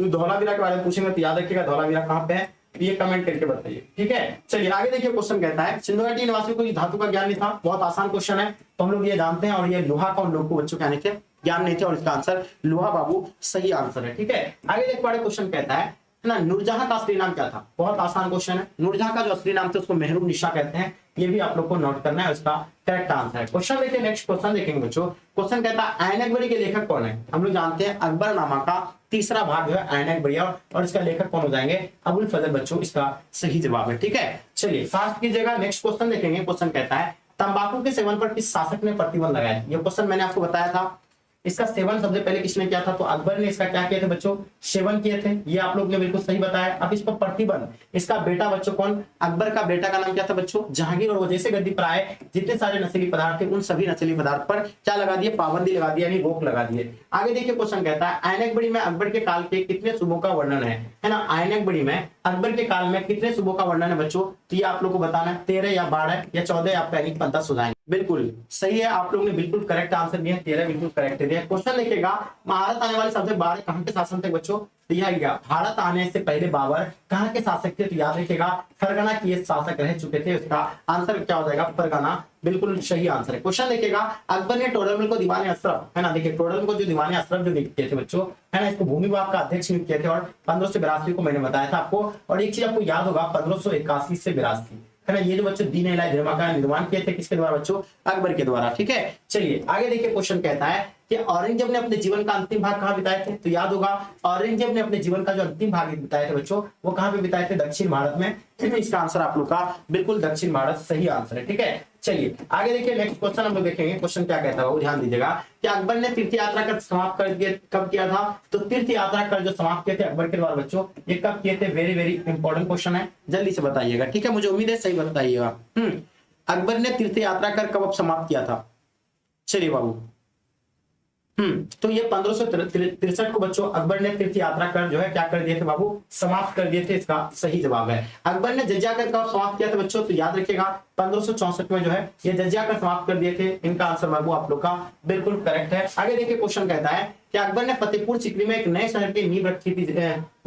धौलावीरा के बारे में पूछेंगे, तो याद रखिएगा धौलावीरा कहां पे है, ये कमेंट करके बताइए। ठीक है, चलिए आगे देखिए क्वेश्चन कहता है सिंधु घाटी निवासियों को धातु का ज्ञान नहीं था। बहुत आसान क्वेश्चन है, तो हम लोग ये जानते हैं। और ये लोहा का उन लोगों को बच्चों कहने के ज्ञान नहीं थे, और इसका आंसर लोहा बाबू सही आंसर है। ठीक है, आगे देख पा रहे क्वेश्चन कहता है ना, नूरजहां का असली नाम क्या था? बहुत आसान क्वेश्चन है। नूरजहां का जो असली नाम था उसको मेहरूब निशा कहते हैं, ये भी आप लोग को नोट करना है, उसका करेक्ट आंसर है। क्वेश्चन देखिए, नेक्स्ट क्वेश्चन देखेंगे बच्चों। क्वेश्चन कहता है ऐनक-बड़ी के लेखक कौन है? हम लोग जानते हैं अकबरनामा का तीसरा भाग जो है ऐनक-बड़ी, और इसका लेखक कौन हो जाएंगे? अबुल फजल बच्चों इसका सही जवाब है। ठीक है, चलिए फास्ट कीजिएगा। नेक्स्ट क्वेश्चन देखेंगे। क्वेश्चन कहता है तंबाकू के सेवन पर किस शासक ने प्रतिबंध लगाया? ये क्वेश्चन मैंने आपको बताया था। इसका सेवन सबसे पहले किसने किया था? तो अकबर ने इसका क्या किए थे बच्चों? सेवन किए थे। ये आप लोग ने बिल्कुल सही बताया। अब इस पर प्रतिबंध, इसका बेटा बच्चों कौन? अकबर का बेटा का नाम क्या था बच्चों? जहांगीर। और वो जैसे गद्दी पर आए, जितने सारे नशीली पदार्थ थे उन सभी नशीली पदार्थ पर क्या लगा दिए? पाबंदी लगा दी, यानी रोक लगा दिए। आगे देखिए क्वेश्चन कहता है ऐनक-बड़ी में अकबर के काल के कितने सूबों का वर्णन है ना? ऐनक-बड़ी में अकबर के काल में कितने सूबों का वर्णन है बच्चों? तो ये आप लोग को बताना है, 13 या 12 या 14, आपका यानी 15 सुझाएंगे। बिल्कुल सही है, आप लोग ने बिल्कुल करेक्ट आंसर दिया, 13 बिल्कुल करेक्ट दिया। क्वेश्चन लिखेगा भारत आने वाले सबसे 12 कहां के शासन थे बच्चों? तो यह गया भारत आने से पहले बाबर कहां के शासक थे? तो याद रखिएगा फरगना के शासक रह चुके थे। उसका आंसर क्या हो जाएगा? फरगना, बिल्कुल सही आंसर है। क्वेश्चन देखिएगा अकबर ने टोडरमल को दीवाने अशरफ, है ना, देखिए टोडरमल को जो दीवाने अशरफ जो नियुक्त किए थे बच्चों, है ना, इसको भूमि विभाग का अध्यक्ष नियुक्त किए थे, और 1582 को मैंने बताया था आपको। और एक चीज आपको याद होगा 1581 से 82, है ना, ये जो बच्चों दीन इलाही धर्मा का निर्माण किए थे किसके द्वारा बच्चों? अकबर के द्वारा। ठीक है, चलिए आगे देखिए क्वेश्चन कहता है कि औरंगजेब ने अपने जीवन का अंतिम भाग कहां बिताए थे? तो याद होगा औरंगजेब ने अपने जीवन का जो अंतिम भाग बिताए थे बच्चों, वो कहां पे बिताए थे? दक्षिण भारत में। इसका आंसर आप लोग का बिल्कुल दक्षिण भारत सही आंसर है। ठीक है, चलिए आगे देखिए नेक्स्ट क्वेश्चन हम लोग देखेंगे। क्वेश्चन क्या कहता है वो ध्यान दीजिएगा कि अकबर ने तीर्थ यात्रा कर समाप्त कर दिया, कब किया था? तो तीर्थ यात्रा कर जो समाप्त किए थे अकबर के द्वारा बच्चों, ये कब किए थे? वेरी वेरी इंपॉर्टेंट क्वेश्चन है, जल्दी से बताइएगा। ठीक है, मुझे उम्मीद है सही बताइएगा। अकबर ने तीर्थ यात्रा कर कब समाप्त किया था? चलिए बाबू, तो ये 1563 को बच्चों अकबर ने तीर्थ यात्रा कर जो है क्या कर दिए थे बाबू? समाप्त कर दिए थे। इसका सही जवाब है अकबर ने जजिया कर कब समाप्त किया था बच्चों? तो याद रखिएगा 1564 में जो है ये जजिया कर समाप्त कर दिए थे। इनका आंसर बाबू आप लोग का बिल्कुल करेक्ट है। आगे देखिए क्वेश्चन कहता है कि अकबर ने फतेहपुर सीकरी में एक नए शहर की नींव रखी थी,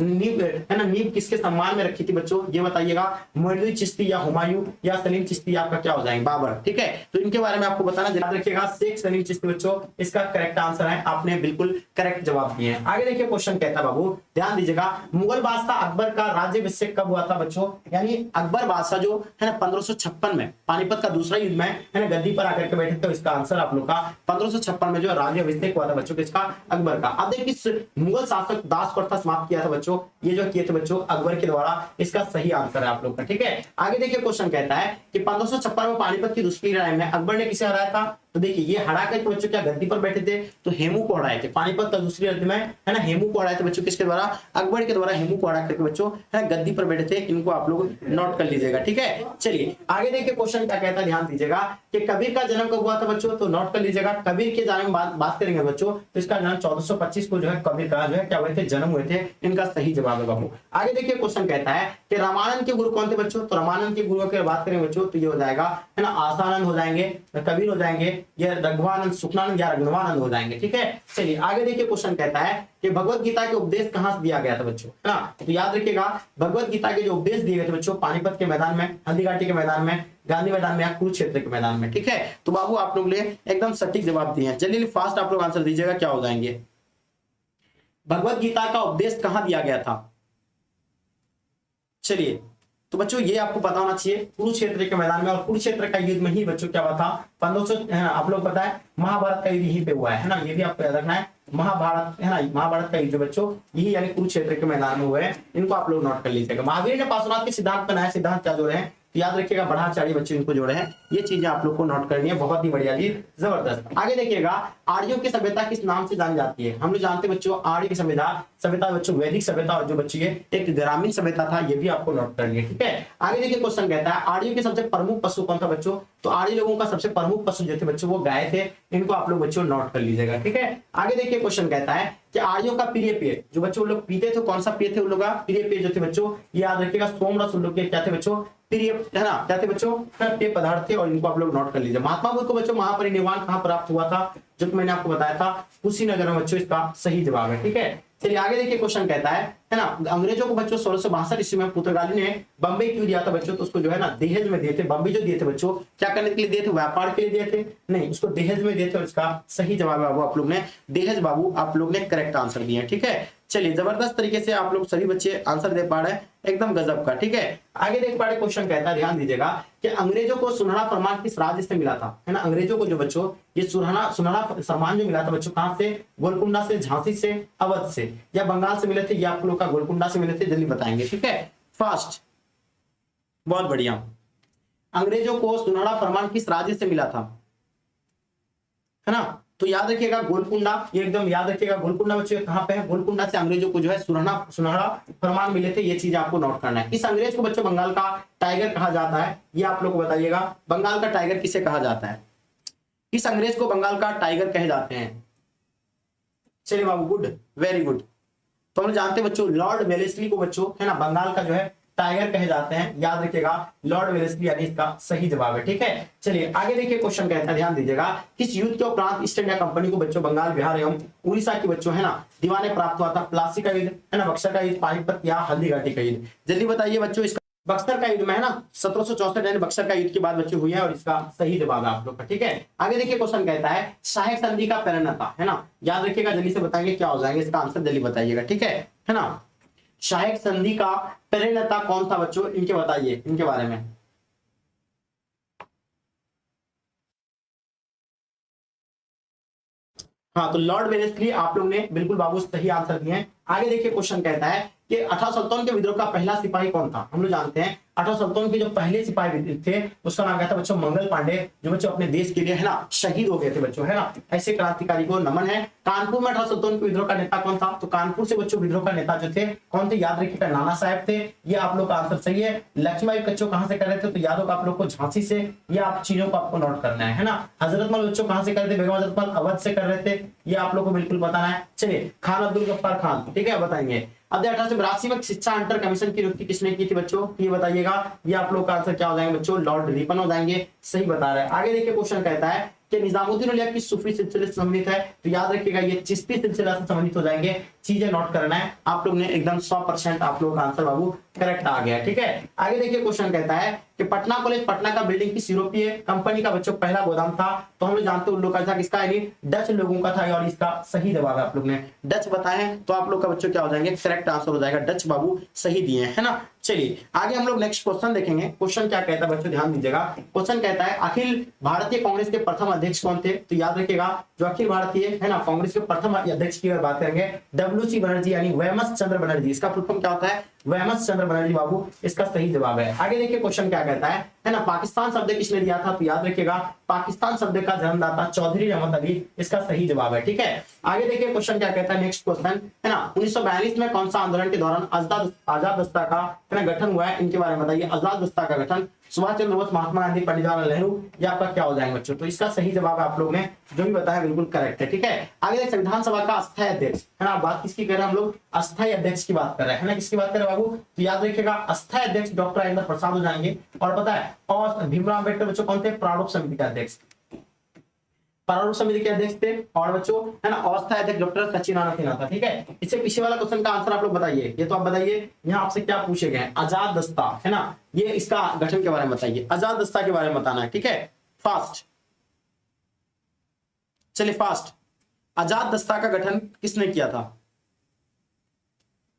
नींव है ना, नींव किसके सम्मान में रखी थी बच्चों? ये बताइएगा मोइनुद्दीन चिश्ती या हुमायूं या सलीम चिश्ती, आपका क्या हो जाएंगे? बाबर। ठीक है, तो इनके बारे में आपको बताना, याद रखिएगा शेख सलीम चिश्ती बच्चों इसका करेक्ट आंसर है। आपने बिल्कुल करेक्ट जवाब दिए हैं। आगे देखिए क्वेश्चन कहता है बाबू, ध्यान दीजिएगा, मुगल बादशाह अकबर का राज्याभिषेक कब हुआ था बच्चों? यानी अकबर बादशाह जो है ना 1556 में पानीपत का दूसरा युद्ध में है ना गद्दी पर आकर के बैठे थे। इसका आंसर आप लोग का 1556 में जो राज्याभिषेक हुआ था बच्चों किसका? अकबर का। अब देखिए मुगल शासक दास प्रथा समाप्त किया था बच्चों, ये जो किए थे बच्चों अकबर के द्वारा। इसका सही आंसर है आप लोग का। ठीक है, आगे देखिए क्वेश्चन कहता है कि 1556 में पानीपत की दूसरी लड़ाई में अकबर ने किसे हराया था? तो देखिए ये हरा कर बच्चों क्या गद्दी पर बैठे थे? तो हेमू को हराए थे। पानीपत का दूसरी युद्ध में है ना हेमू को हराए थे बच्चों किसके द्वारा? अकबर के द्वारा। हेमू को हरा करके बच्चों है ना गद्दी पर बैठे थे। इनको आप लोग नोट कर लीजिएगा। ठीक है, चलिए आगे देखिए क्वेश्चन क्या कहता है, ध्यान दीजिएगा कि कबीर का जन्म कब हुआ था बच्चों? तो नोट कर लीजिएगा। कबीर के जन्म बात करेंगे बच्चों, तो इसका जन्म 1425 को जो है कबीर का जो है क्या हुए थे? जन्म हुए थे। इनका सही जवाब है बाबू। आगे देखिए क्वेश्चन कहता है कि रामानंद के गुरु कौन थे बच्चों? तो रामानंद के गुरुओं की बात करेंगे बच्चों, तो ये हो जाएगा है ना आसानंद हो जाएंगे, कबीर हो जाएंगे, ये रघुवानंद, सुखनानंद या रघुवानंद हो जाएंगे। ठीक है, चलिए आगे देखिए क्वेश्चन कहता है कि भगवत गीता के उपदेश कहां से दिया गया था बच्चों? है ना, तो याद रखिएगा भगवत गीता के जो उपदेश दिए गए थे बच्चों पानीपत के मैदान में, हल्दीघाटी के मैदान में, गांधी मैदान में या कुरुक्षेत्र के मैदान में। ठीक है, तो बाबू आप लोग लिए एकदम सटीक जवाब दिए हैं। जल्दी फास्ट आप लोग आंसर दीजिएगा, क्या हो जाएंगे? भगवत गीता का उपदेश कहां दिया गया था? चलिए तो बच्चों ये आपको पता होना चाहिए, कुरुक्षेत्र के मैदान में, और कुरुक्षेत्र का युद्ध में ही बच्चों क्या हुआ था 1500, आप लोग पता है महाभारत का युद्ध यहीं पे हुआ है ना, ये भी आपको याद रखना है। महाभारत है ना, महाभारत का युद्ध बच्चों यही यानी कुरुक्षेत्र के मैदान में हुए हैं, इनको आप लोग नोट कर लीजिएगा। महावीर ने पार्श्वनाथ के सिद्धांत बनाया, सिद्धांत क्या जोड़े हैं तो याद रखिएगा बढ़ाचार्य बच्चे इनको जोड़े हैं, ये चीजें आप लोग को नोट करनी है, बहुत ही बढ़िया जी, जबरदस्त। आगे देखिएगा आर्यों की सभ्यता किस नाम से जानी जाती है, हम लोग जानते हैं बच्चों आर्य की सभ्यता बच्चों वैदिक सभ्यता, और जो बच्ची है एक ग्रामीण सभ्यता था, ये भी आपको नोट करनी है, ठीक है। आगे देखिए क्वेश्चन कहता है आर्यों के सबसे प्रमुख पशु कौन था बच्चों, तो आर्य लोगों का सबसे प्रमुख पशु जो थे बच्चों वो गाय थे, इनको आप लोग बच्चों नोट कर लीजिएगा, ठीक है। आगे देखिए क्वेश्चन कहता है कि आर्यों का प्रिय पेय जो बच्चों लोग पीते थे, कौन सा पेय थे उन लोग का प्रिय पेय जो थे बच्चों, याद रखिएगा सोमरस, उन लोग के क्या थे बच्चों प्रिय, है ना, क्या थे बच्चों पेय पदार्थ थे, और इनको आप लोग नोट कर लीजिए। महात्मा बुद्ध को बच्चों महापरिनिर्वाण कहां प्राप्त हुआ था, जो मैंने आपको बताया था कुशीनगर में बच्चों, इसका सही जवाब है, ठीक है। चलिए आगे देखिए क्वेश्चन कहता है ना, अंग्रेजों को बच्चों 1662 ईस्वी में पुर्तगाली ने बंबई क्यों दिया था बच्चों, तो उसको जो है ना दहेज में दिए थे। बंबई जो दिए थे बच्चों क्या करने के लिए दिए थे, व्यापार के लिए दिए थे, नहीं उसको दहेज में दिए थे, और इसका सही जवाब है बाबू आप लोग ने दहेज, बाबू आप लोग ने करेक्ट आंसर दिए, ठीक है। चलिए जबरदस्त तरीके से आप लोग सभी बच्चे आंसर दे पा रहे हैं, एकदम गजब का, ठीक है। आगे देख पा रहे क्वेश्चन कहता है, ध्यान दीजिएगा कि अंग्रेजों को सुनहरा फरमान किस राज्य से मिला था, है ना, अंग्रेजों को जो बच्चों ये सुनहरा फरमान जो मिला था बच्चों कहां से, गोलकुंडा से, झांसी से, अवध से, या बंगाल से मिले थे, या आप लोग का गोलकुंडा से मिले थे, जल्दी बताएंगे, ठीक है। फास्ट, बहुत बढ़िया। अंग्रेजों को सुनहरा फरमान किस राज्य से मिला था, है ना, तो याद रखिएगा गोलकुंडा, ये एकदम याद रखिएगा गोलकुंडा बच्चों कहां पे है, गोलकुंडा से अंग्रेजों को जो है सुनहरा फरमान मिले थे, ये चीज आपको नोट करना है। इस अंग्रेज को बच्चों बंगाल का टाइगर कहा जाता है, ये आप लोग को बताइएगा, बंगाल का टाइगर किसे कहा जाता है, किस अंग्रेज को बंगाल का टाइगर कहे जाते हैं। चलिए बाबू गुड, वेरी गुड। तो हम जानते हैं बच्चों लॉर्ड वेलेस्ली को बच्चों है ना बंगाल का जो है टाइगर कहे जाते हैं, याद रखिएगा लॉर्ड वेलेस्ली यानी इसका सही जवाब है, ठीक है। चलिए आगे देखिए क्वेश्चन कहता है, ध्यान दीजिएगा किस युद्ध के उपरांत ईस्ट इंडिया कंपनी को बच्चों बंगाल, बिहार एवं उड़ीसा की बच्चों है ना दीवाने प्राप्त हुआ था, प्लासी का युद्ध, है ना, बक्सर का युद्ध, पानीपत या हल्दीघाटी का युद्ध, जल्दी बताइए बच्चों। इसका बक्सर का युद्ध में है ना 1764 यानी बक्सर का युद्ध के बाद बच्चे हुई है, और इसका सही जवाब है आप लोग का, ठीक है। आगे देखिए क्वेश्चन कहता है सहायक संधि का प्रेरणता, है ना, याद रखिएगा जल्दी से बताएंगे क्या हो जाएंगे, इसका आंसर जल्दी बताइएगा, ठीक है ना। सहायक संधि का प्रेरणता कौन था बच्चों, इनके बताइए, इनके बारे में। हाँ तो लॉर्ड वेलेस्ली आप लोग ने बिल्कुल बाबू सही आंसर दिए हैं। आगे देखिए क्वेश्चन कहता है कि 1857 के विद्रोह का पहला सिपाही कौन था, हम लोग जानते हैं 1857 के जो पहले सिपाही थे उसका नाम क्या था बच्चों, मंगल पांडे, जो बच्चों अपने देश के लिए है ना शहीद हो गए थे बच्चों, है ना, ऐसे क्रांतिकारी को नमन है। कानपुर में 1857 के विद्रोह का नेता कौन था, तो कानपुर से बच्चों विद्रोह का नेता जो थे कौन थे, याद रखिएगा नाना साहब थे, ये आप लोग का आंसर सही है। लक्ष्मीबाई बच्चों कहां से कर रहे थे, तो याद होगा आप लोग को झांसी से, ये आप चीजों को आपको नोट करना है ना। हजरतमल बच्चों कहां से कर रहे थे, बेगम हजरतमल अवध से कर रहे थे, ये आप लोग को बिल्कुल बताना है। चलिए खान अब्दुल गफ्फार खान, ठीक है, बताएंगे। अब 1882 में शिक्षा अंतर कमीशन की नियुक्ति किसने की थी बच्चों, ये बताइएगा, ये आप लोग का आंसर क्या हो जाएंगे बच्चों, लॉर्ड रिपन हो जाएंगे, सही बता रहे हैं। आगे देखिए क्वेश्चन कहता है कि निजामुद्दीन औलिया किस सूफी सिलसिले से संबंधित है, तो याद रखिएगा ये चिश्ती सिलसिला से संबंधित हो जाएंगे, चीजें नोट करना है आप लोग ने, एकदम 100% आप लोगों का आंसर बाबू करेक्ट आ गया, ठीक है। आगे देखिए क्वेश्चन कहता है कि पटना कॉलेज पटना का बिल्डिंग किस यूरोपीय कंपनी का बच्चों पहला गोदाम था, तो हम लोग जानते हैं उन लोग का था किसका, यानी डच लोगों का था, और इसका सही जवाब है आप लोग ने डच बताए, तो आप लोग का बच्चों क्या हो जाएंगे, करेक्ट आंसर हो जाएगा, डच बाबू सही दिए है ना। चलिए आगे हम लोग नेक्स्ट क्वेश्चन देखेंगे, क्वेश्चन क्या कहता है बच्चों, ध्यान दीजिएगा। क्वेश्चन कहता है अखिल भारतीय कांग्रेस के प्रथम अध्यक्ष कौन थे, तो याद रखिएगा जो अखिल भारतीय है ना कांग्रेस के प्रथम अध्यक्ष की अगर बात करेंगे WC बनर्जी यानी वेमस चंद्र बनर्जी, इसका फुल फॉर्म क्या होता है, वेमस चंद्र बनर्जी बाबू, इसका सही जवाब है। आगे देखिए क्वेश्चन क्या कहता है ना, पाकिस्तान शब्द किसने दिया था, तो याद रखिएगा पाकिस्तान शब्द का जन्मदाता चौधरी रहमत अली, इसका सही जवाब है, ठीक है। आगे देखिए क्वेश्चन क्या कहता है, नेक्स्ट क्वेश्चन है ना 1942 में कौन सा आंदोलन के दौरान आजाद दस्ता का है ना गठन हुआ है, इनके बारे में बताइए। आजाद दस्ता का गठन सुभाष चंद्र बोस, महात्मा गांधी, पंडित जवाहरलाल नेहरू, ये आपका क्या हो जाएंगे बच्चों, तो इसका सही जवाब आप लोग ने जो भी बताया बिल्कुल करेक्ट है, ठीक है। आगे संविधान सभा का अस्थायी अध्यक्ष है ना, बात किसकी कर रहे हैं हम लोग, अस्थायी अध्यक्ष की बात कर रहे हैं ना, किसकी बात कर रहे हैं बाबू, तो याद रखिएगा अस्थायी अध्यक्ष डॉक्टर राजेंद्र प्रसाद हो जाएंगे, और पता है और भीमराव अम्बेडकर बच्चों कौन थे, प्रारूप समिति के अध्यक्ष, प्रारूप समिति के अध्यक्ष थे, और बच्चों है ना अस्थायी अध्यक्ष डॉक्टर सचिदानंद था, ठीक है। इससे पीछे वाला क्वेश्चन का आंसर आप लोग बताइए, ये तो आप बताइए यहाँ आपसे क्या पूछे गए, आजाद दस्ता है ना, ये इसका गठन के बारे में बताइए, आजाद दस्ता के बारे में बताना है, ठीक है। फास्ट, चलिए फास्ट, आजाद दस्ता का गठन किसने किया था,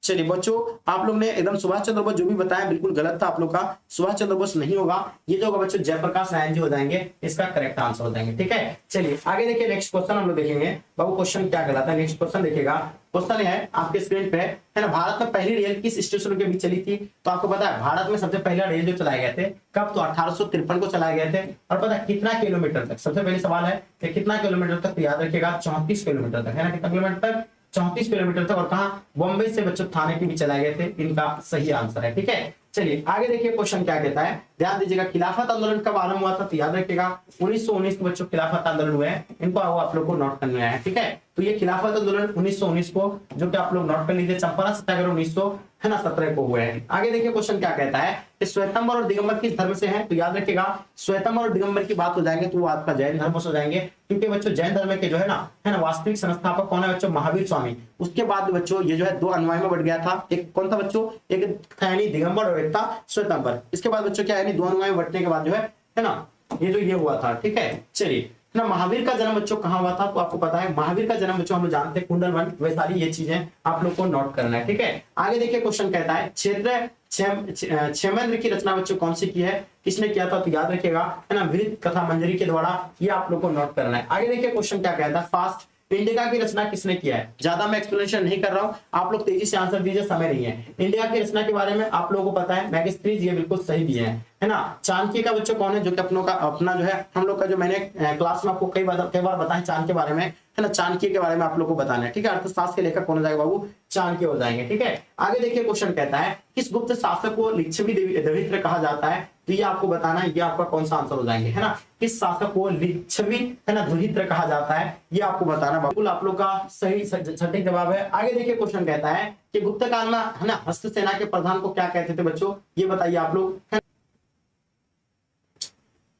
चलिए बच्चों, आप लोग ने एकदम सुभाष चंद्र बोस जो भी बताया बिल्कुल गलत था आप लोग का, सुभाष चंद्र बोस नहीं होगा, ये जो होगा बच्चों जयप्रकाश नारायण जी हो जाएंगे, इसका करेक्ट आंसर हो जाएंगे। ठीक है, चलिए आगे देखिए नेक्स्ट क्वेश्चन हम लोग देखेंगे। बाबू क्वेश्चन क्या कहलाता है, नेक्स्ट क्वेश्चन देखिएगा। क्वेश्चन है आपके स्क्रीन पे, है ना, भारत में पहली रेल किस स्टेशन के बीच चली थी? तो आपको पता है भारत में सबसे पहला रेल जो चलाए गए थे कब? तो 1853 को चलाए गए थे। और पता है कितना किलोमीटर तक? सबसे पहले सवाल है कि कितना किलोमीटर तक, तो याद रखिएगा 34 किलोमीटर तक, है ना, कितना किलोमीटर तक? 34 किलोमीटर तक। और कहा? बॉम्बे से बच्चों थाने के भी चलाए गए थे, इनका सही आंसर है। ठीक है, चलिए आगे देखिए क्वेश्चन क्या कहता है, ध्यान दीजिएगा। खिलाफत आंदोलन कब आरंभ हुआ था? तो याद रखिएगा 1919 को बच्चों खिलाफत आंदोलन हुए हैं, इनको आप लोग को नोट करना है। ठीक है, तो ये खिलाफत आंदोलन 1919 को, जो कि आप लोग नोट कर लीजिए, चंपारण सत्याग्रह 1917 को हुए हैं। आगे देखिए क्वेश्चन क्या कहता है कि श्वेतंबर और दिगंबर किस धर्म से हैं? तो याद रखिएगा श्वेतंबर और दिगंबर की बात हो जाएंगे तो वो आपका जैन धर्म से हो जाएंगे, क्योंकि बच्चों जैन धर्म के जो है ना वास्तविक संस्थापक कौन है बच्चों? महावीर स्वामी। उसके बाद बच्चों ये जो है दो अनुयायी में बढ़ गया था, एक कौन था बच्चों? एक था यानी दिगंबर और एक था श्वेतंबर। इसके बाद बच्चों क्या है, दो अनुयायी बढ़ने के बाद जो है ना ये जो ये हुआ था। ठीक है, चलिए ना, महावीर का जन्म बच्चों कहाँ हुआ था? तो आपको पता है महावीर का जन्म बच्चों हम लोग जानते हैं कुंडलवन, वैशाली, ये चीजें आप लोग को नोट करना है। ठीक है, आगे देखिए क्वेश्चन कहता है क्षेत्र क्षेमेंद्र की रचना बच्चों कौन सी की है, किसने किया था? तो याद रखिएगा, है ना, वृत्त कथा मंजरी के द्वारा, ये आप लोग को नोट करना है। आगे देखिए क्वेश्चन क्या कहता है, फास्ट इंडिका की रचना किसने किया है? ज्यादा मैं एक्सप्लेनेशन नहीं कर रहा हूं, आप लोग तेजी से आंसर दीजिए, समय नहीं है। इंडिका की रचना के बारे में आप लोगों को पता है, मैगस्ट्रीज ये बिल्कुल सही दिए हैं, है ना। चाणक्य का बच्चों कौन है? जो कि अपना जो है हम लोग का जो मैंने क्लास में आपको कई बार बताया चाणक्य के बारे में, है ना, चाणक्य के बारे में आप लोग को बताना है। ठीक है, अर्थशास्त्र के लेखक कौन हो जाएगा बाबू? चाणक्य हो जाएंगे। ठीक है, आगे देखिए क्वेश्चन कहता है किस गुप्त शासक को लिच्छवी दरिद्र कहा जाता है? तो ये आपको बताना है, ये आपका कौन सा आंसर हो जाएंगे, है ना। किस शासक को लिच्छवी, है ना, दरिद्र कहा जाता है, ये आपको बताना, बिल्कुल आप लोग का सही सटीक जवाब है। आगे देखिए क्वेश्चन कहता है कि गुप्त काल में, है ना, हस्तसेना के प्रधान को क्या कहते थे बच्चों? ये बताइए आप लोग।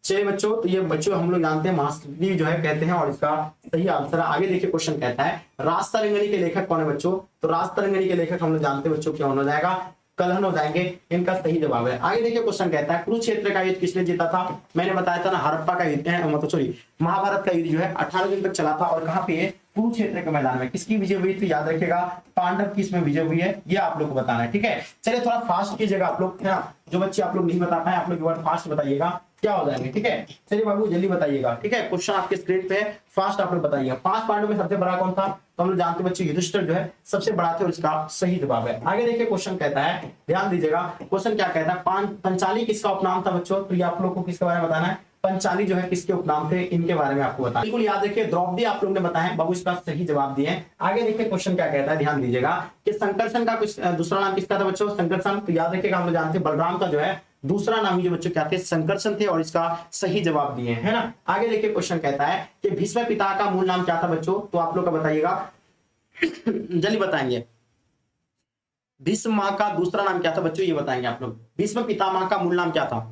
चलिए बच्चों, तो ये बच्चों हम लोग जानते हैं महाश्री जो है कहते हैं, और इसका सही आंसर है। आगे देखिए क्वेश्चन कहता है रास तरंगिणी के लेखक कौन है बच्चों? तो रास तरंगिणी के लेखक हम लोग जानते हैं बच्चों, क्या हो जाएगा? कलहन हो जाएंगे, इनका सही जवाब है। आगे देखिए क्वेश्चन कहता है कुरुक्षेत्र का युद्ध किसने जीता था? मैंने बताया था ना, हड़प्पा का युद्ध है, मतलब सॉरी महाभारत का युद्ध जो है 18 दिन तक चला था, और कहाँ पे? कुरुक्षेत्र के मैदान में। किसकी विजय हुई थी? याद रखिएगा पांडव की इसमें विजय हुई है, ये आप लोग को बताना है। ठीक है, चलिए थोड़ा फास्ट कीजिएगा आप लोग, है ना, जो बच्चे आप लोग नहीं बता पाए आप लोग एक बार फास्ट बताइएगा क्या हो जाएंगे। ठीक है, चलिए बाबू जल्दी बताइएगा। ठीक है, क्वेश्चन आपके स्क्रीन पे है, फास्ट आप लोग बताइएगा। 5 पांडवों में सबसे बड़ा कौन था? तो हम लोग जानते हैं बच्चे युधिष्ठिर जो है सबसे बड़ा थे, और इसका सही जवाब है। आगे देखिए क्वेश्चन कहता है, ध्यान दीजिएगा क्वेश्चन क्या कहता है, पंचाली किसका उपनाम था बच्चों? तो ये आप लोग को किसके बारे में बताना है? पंचाली जो है किसके उपनाम थे, इनके बारे में आपको बताना। बिल्कुल याद रखिए, द्रौपदी आप लोग ने बताया, बाबू इसका सही जवाब दिए। आगे देखिए क्वेश्चन क्या कहता है, ध्यान दीजिएगा कि संकर्षण का कुछ दूसरा नाम किसका था बच्चों? संकर्षण। तो याद रखिएगा हम लोग जानते हैं बलराम का जो है दूसरा नाम ही जो बच्चों क्या थे? संकर्षण थे, और इसका सही जवाब दिए, है ना। आगे देखिए क्वेश्चन कहता है कि भीष्म पिता का मूल नाम क्या था बच्चों? तो आप लोग का बताइएगा, जल्दी बताएंगे। भीष्म मां का दूसरा नाम क्या था बच्चों? ये बताएंगे आप लोग। भीष्म पितामह का मूल नाम क्या था?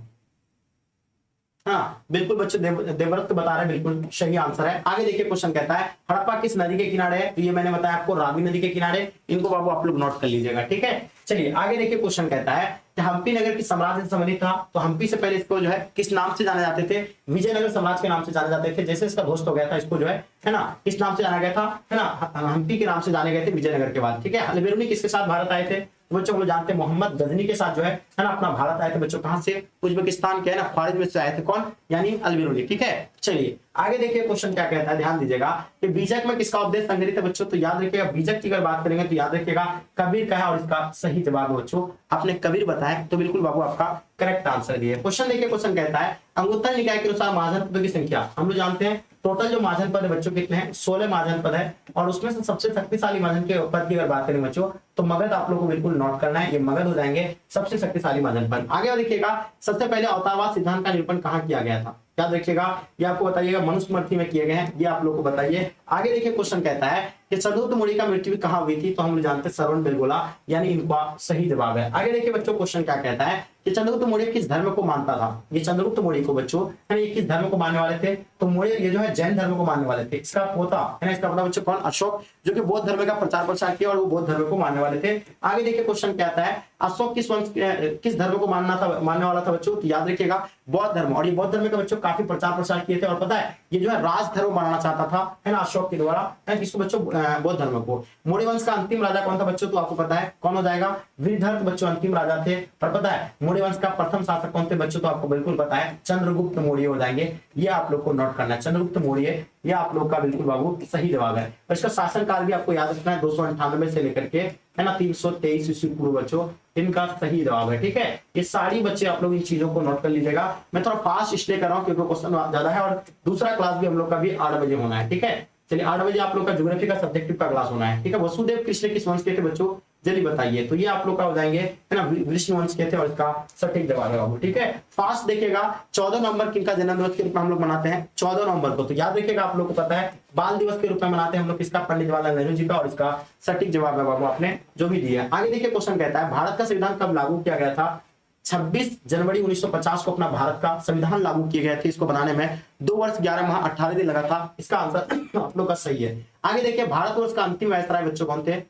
हाँ बिल्कुल बच्चों, देवव्रत बता रहे हैं, बिल्कुल सही आंसर है। आगे देखिए क्वेश्चन कहता है हड़प्पा किस नदी के किनारे है? तो ये मैंने बताया आपको, रावी नदी के किनारे। इनको बाबू आप लोग नोट कर लीजिएगा। ठीक है, चलिए आगे देखिए क्वेश्चन कहता है कि हम्पी नगर की साम्राज्य से संबंधित था। तो हम्पी से पहले इसको जो है किस नाम से जाने जाते थे? विजयनगर साम्राज्य के नाम से जाने जाते थे। जैसे इसका ध्वस्त हो गया था, इसको जो है ना किस नाम से जाना गया था? है ना, हम्पी के नाम से जाने गए थे विजयनगर के बाद। ठीक है, अलबेरुनी किसके साथ भारत आए थे? बच्चों को जानते हैं मोहम्मद गजनी के साथ जो है ना अपना भारत आए थे बच्चों। कहां से? उज्बेकिस्तान के, है ना, ख्वारिज में से आए थे। कौन? यानी अलबेरुनी। ठीक है, चलिए आगे देखिए क्वेश्चन क्या कहता है, ध्यान दीजिएगा कि बीजक में किसका उपदेश संग्रहित है बच्चों? तो याद रखिएगा बीजक की अगर बात करेंगे तो याद रखिएगा कबीर का है, और इसका सही जवाब है बच्चों। आपने कबीर बताया तो बिल्कुल बाबू आपका करेक्ट आंसर दिए। क्वेश्चन देखिए, क्वेश्चन कहता है अंगुत्तर निकाय के अनुसार महाजन पदों की संख्या हम लोग जानते हैं टोटल जो महाजन पद है बच्चों कितने हैं? 16 महाजन पद है, और उसमें से सबसे शक्तिशाली महाजन के पद की अगर बात करें बच्चों तो मगध आप लोग को बिल्कुल नोट करना है, ये मगध हो जाएंगे सबसे शक्तिशाली महाजन पद। आगे देखिएगा सबसे पहले अवतारवाद सिद्धांत का निरूपण कहाँ किया गया था? याद रखिएगा, ये आपको बताइएगा मनुस्मृति में किए गए हैं, ये आप लोग को बताइए। आगे देखिए क्वेश्चन कहता है कि चंद्रगुप्त मौर्य का मृत्यु कहाँ हुई थी? तो हम लोग जानते हैं श्रवण बेलगोला, यानी इनका सही जवाब है। आगे देखिए बच्चों क्वेश्चन क्या कहता है कि चंद्रगुप्त मौर्य किस धर्म को मानता था? ये चंद्रगुप्त मौर्य को बच्चों है ये किस धर्म को मानने वाले थे? तो मौर्य ये जो है जैन धर्म को मानने वाले थे। इसका पोता है ना, इसका पोता बच्चों कौन? अशोक, जो कि बौद्ध धर्म का प्रचार प्रसार किया और वो बौद्ध धर्म को मानने वाले थे। आगे देखिए क्वेश्चन कहता है अशोक किस धर्म को मानने वाला था बच्चों? तो याद रखिएगा बौद्ध धर्म, और ये बौद्ध धर्म का बच्चों काफी प्रचार प्रसार किए थे। और पता है ये जो है राज धर्म बनाना चाहता था, है ना, अशोक के द्वारा, है किसको बच्चों, बौद्ध धर्म को। मौर्य वंश का अंतिम राजा कौन था बच्चों, तो आपको पता है कौन हो जाएगा, वृद्धर्थ बच्चों अंतिम राजा थे। और पता है मौर्य वंश का प्रथम शासक कौन थे बच्चों, तो आपको बिल्कुल पता है चंद्रगुप्त मौर्य हो जाएंगे। ये आप लोग को नोट करना है, चंद्रगुप्त मौर्य, ये आप लोग का बिल्कुल बाबू सही जवाब है। और इसका शासनकाल भी आपको याद रखना है, 298 से लेकर के, है ना, 323 ईस्वी पूर्व बच्चों, इनका सही जवाब है। ठीक है, ये सारी बच्चे आप लोग इन चीजों को नोट कर लीजिएगा। मैं थोड़ा फास्ट इसलिए कर रहा हूँ क्योंकि क्वेश्चन ज्यादा है और दूसरा क्लास भी हम लोग का भी 8 बजे होना है। ठीक है, चलिए 8 बजे आप लोग का ज्योग्राफी का सब्जेक्टिव का क्लास होना है। ठीक है, वसुदेव कृष्ण किस वंश के थे बच्चों, जल्दी बताइए। तो ये आप लोग का हो जाएंगे, है ना, विष्णु वंश के थे और इसका सटीक जवाब है बाबू। ठीक है, फास्ट देखिएगा, 14 नवंबर किनका जन्मदिवस के रूप में हम लोग मनाते हैं, 14 नवंबर को। तो याद रखिएगा, आप लोग को पता है बाल दिवस के रूप में मनाते हैं हम लोग किसका, पंडित जवाहरलाल नेहरू जी का, और इसका सटीक जवाब है बाबू आपने जो भी दिया है। आगे देखिए क्वेश्चन कहता है भारत का संविधान कब लागू किया गया था। 26 जनवरी 1950 को अपना भारत का संविधान लागू किए गए थे। इसको बनाने में 2 वर्ष 11 माह 18 दिन लगा था। इसका आंसर आप लोग का सही है। आगे देखिए भारतवर्ष का अंतिम वायसराय बच्चों कौन थे,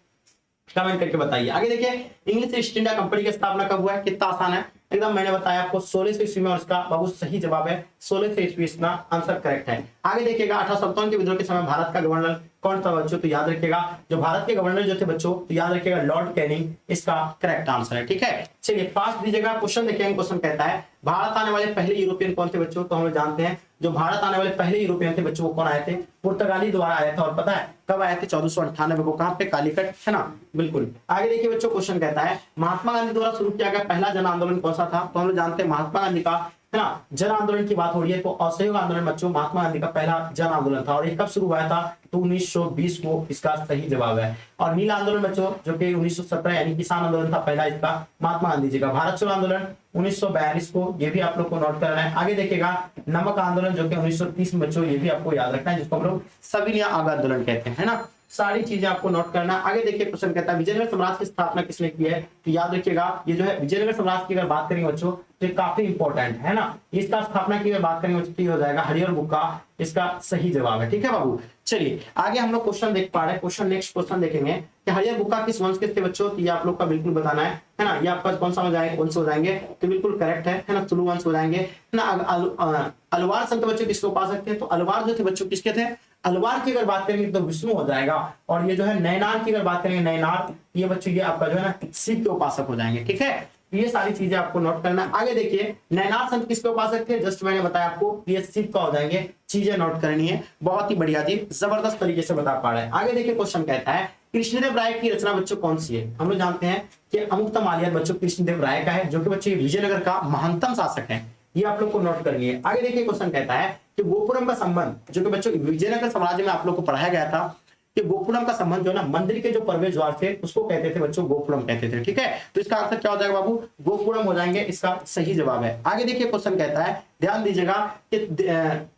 कमेंट करके बताइए। आगे देखिए इंग्लिश ईस्ट इंडिया कंपनी की स्थापना कब हुआ है, कितना आसान है एकदम, मैंने बताया आपको 1600 ईस्वी में, और इसका बाबू सही जवाब है 1600 ईस्वी, इसका आंसर करेक्ट है। आगे देखिएगा 1857 के विद्रोह के समय भारत का गवर्नर कौन था बच्चों, तो याद रखिएगा जो भारत के गवर्नर जो थे बच्चों, तो याद रखिएगा लॉर्ड कैनिंग, इसका करेक्ट आंसर है। ठीक है, चलिए फास्ट दीजिएगा, क्वेश्चन देखेंगे। क्वेश्चन कहता है भारत आने वाले पहले यूरोपियन कौन थे बच्चों, तो हम लोग जानते हैं जो भारत आने वाले पहले यूरोपियन थे बच्चों वो कौन आए थे, पुर्तगाली द्वारा आया था। और पता है कब आए थे, 1498 को, कहां पे, कालीकट, है ना, बिल्कुल। आगे देखिए बच्चों क्वेश्चन कहता है महात्मा गांधी द्वारा शुरू किया गया पहला जन आंदोलन कौन सा था, तो हम लोग जानते हैं महात्मा गांधी का, है ना, जन आंदोलन की बात हो रही है तो असहयोग आंदोलन बच्चों महात्मा गांधी का पहला जन आंदोलन था। और ये कब शुरू हुआ था, तो 1920 को, इसका सही जवाब है। और नील आंदोलन बच्चों जो कि 1917 यानी किसान आंदोलन था पहला, इसका महात्मा गांधी जी का। भारत छोड़ो आंदोलन 1942 को, ये भी आप लोग को नोट करना है। आगे देखिएगा नमक आंदोलन जो कि 1930 में बच्चों, ये भी आपको याद रखना है, जिसको हम लोग सविनय आग आंदोलन कहते हैं, है ना, सारी चीजें आपको नोट करना है। आगे देखिए क्वेश्चन कहता है विजयनगर साम्राज्य की स्थापना किसने की है, तो याद रखिएगा ये जो है विजयनगर साम्राज्य की अगर बात करेंगे बच्चों तो काफी इंपॉर्टेंट है ना, इसका स्थापना की अगर बात करेंगे बच्चों हो जाएगा हरिहर बुक्का, इसका सही जवाब है। ठीक है बाबू, चलिए आगे हम लोग क्वेश्चन देख पा रहे हैं। क्वेश्चन नेक्स्ट क्वेश्चन देखेंगे कि हरिहर बुक्का किस वंश के थे बच्चों, तो ये आप लोग का बिल्कुल बताना है ना, ये आपका कौन सा हो जाएगा, वंश हो जाएंगे, तो बिल्कुल करेक्ट है ना, तुलु वंश हो जाएंगे, है ना। अलवार संत बच्चों किसको पा सकते हैं, तो अलवार जो थे बच्चों किसके थे, अलवार की अगर बात करेंगे तो विष्णु हो जाएगा। और ये जो है नैनार की अगर बात करेंगे, नैनार ये बच्चों ये आपका जो है ना शिव के उपासक हो जाएंगे। ठीक है, ये सारी चीजें आपको नोट करना। आगे देखिए नैनार संत किसके उपासक थे, जस्ट मैंने बताया आपको, ये शिव का हो जाएंगे, चीजें नोट करनी है, बहुत ही बढ़िया जी, जबरदस्त तरीके से बता पा रहे हैं। आगे देखिए क्वेश्चन कहता है कृष्णदेव राय की रचना बच्चों कौन सी है, हम लोग जानते हैं कि अमुक्तमाल्यद बच्चों कृष्णदेव राय का है, जो कि बच्चों विजयनगर का महानतम शासक है, ये आप लोग को नोट करनी है। आगे देखिए क्वेश्चन कहता है कि गोपुरम का संबंध, जो कि बच्चों विजयनगर साम्राज्य में आप लोग को पढ़ाया गया था कि गोपुरम का संबंध जो है ना मंदिर के जो प्रवेश द्वार थे उसको कहते थे बच्चों, गोपुरम कहते थे। ठीक है, तो इसका आंसर क्या हो जाएगा बाबू, गोपुरम हो जाएंगे, इसका सही जवाब है। आगे देखिए क्वेश्चन कहता है ध्यान दीजिएगा कि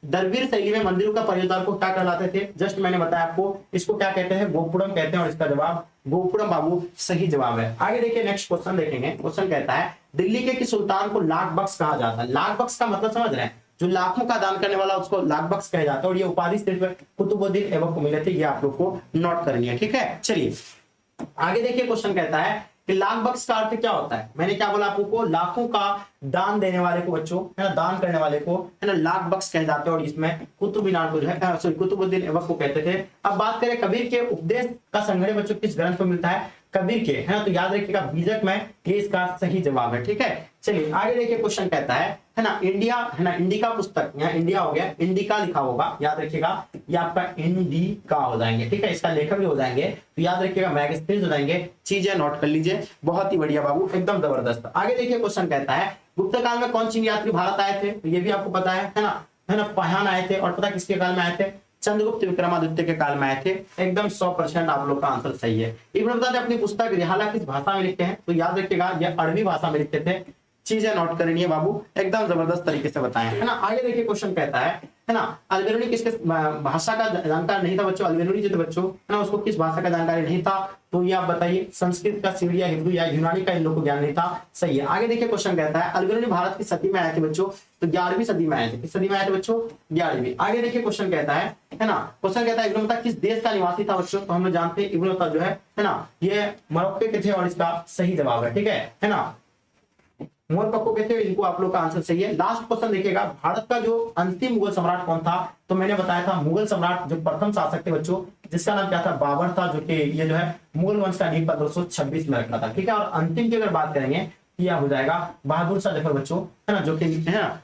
दरवीर शैली में मंदिरों का प्रवेश द्वार को क्या कहलाते थे, जस्ट मैंने बताया आपको, इसको क्या कहते हैं, गोपुरम कहते हैं, और इसका जवाब गोपुरम बाबू सही जवाब है। आगे देखिए नेक्स्ट क्वेश्चन देखेंगे। क्वेश्चन कहता है दिल्ली के किस सुल्तान को लाख बख्श कहा जाता है, लाख बख्श का मतलब समझ रहे हैं, जो लाखों का दान करने वाला उसको लाख बख्श कहा जाता है, और ये उपाधि सिर्फ कुतुबुद्दीन ऐबक को मिले थे, ये आप लोग को नोट करनी है। ठीक है, चलिए आगे देखिए क्वेश्चन कहता है कि लाख बख्श का अर्थ क्या होता है, मैंने क्या बोला आपको, लाखों का दान देने वाले को बच्चों, है ना, दान करने वाले को, है ना, लाख बख्श कहे जाते हैं, और इसमें कुतुबुद्दीन को जो है सॉरी कुतुबुद्दीन ऐबक को कहते थे। अब बात करें कबीर के उपदेश का संग्रह बच्चों किस ग्रंथ में मिलता है, कबीर के, है ना, तो याद रखिएगा बीजक में, ये इसका सही जवाब है। ठीक है, चलिए आगे देखिए क्वेश्चन कहता है ना इंडिया, है ना, इंडिका पुस्तक, यहाँ इंडिया हो गया, इंडिका लिखा होगा, याद रखिएगा ये आपका इंडिका हो जाएंगे। ठीक है, इसका लेखक भी हो जाएंगे, तो याद रखिएगा मैगजीन्स हो जाएंगे, चीजें नोट कर लीजिए, बहुत ही बढ़िया बाबू, एकदम जबरदस्त। आगे देखिए क्वेश्चन कहता है गुप्त काल में कौन चीनी यात्री भारत आए थे, तो ये भी आपको पता है ना, पहान आए थे, और पता किसके काल में आए थे, चंद्रगुप्त विक्रमादित्य के काल में आए थे, एकदम 100% आप लोग का आंसर सही है। इब्न बतूता अपनी पुस्तक रिहाला किस भाषा में लिखते हैं, तो याद रखिएगा ये अरबी भाषा में लिखते थे, चीजें नोट करनी है बाबू, एकदम जबरदस्त तरीके से बताएं, है ना। आगे देखिए क्वेश्चन कहता है ना अलबेरुनी किसके भाषा का जानकार नहीं था बच्चों, अलबेरुनी जो थे बच्चों, है ना, उसको किस भाषा का जानकारी नहीं था, तो ये आप बताइए, संस्कृत का, सीरिया, हिंदू या यूनानी का इन लोगों को ज्ञान नहीं था, सही है। आगे देखिए क्वेश्चन कहता है अलबेरुनी भारत की सदी में आए थे बच्चों, तो 11वीं सदी में आए थे, किस सदी में आए थे बच्चों, 11वीं। आगे देखिए क्वेश्चन कहता है ना, क्वेश्चन कहता है इब्न बतूता किस देश का निवासी था बच्चों, तो हम लोग जानते हैं इब्न बतूता जो है ना, ये मोरक्को के थे, और इसका सही जवाब है। ठीक है ना, मोहन कब को कहते हैं, इनको आप लोग का आंसर सही है। लास्ट क्वेश्चन देखिएगा, भारत का जो अंतिम मुगल सम्राट कौन था? तो मैंने बताया था मुगल सम्राट जो प्रथम शासक थे बच्चों, जिसका नाम क्या था? बाबर था, जो कि ये जो है मुगल वंश का नींव 1526 में रखा था। ठीक है, और अंतिम की अगर बात करेंगे, यह हो जाएगा बहादुर शाह जफर बच्चों, है ना, जो कि है ना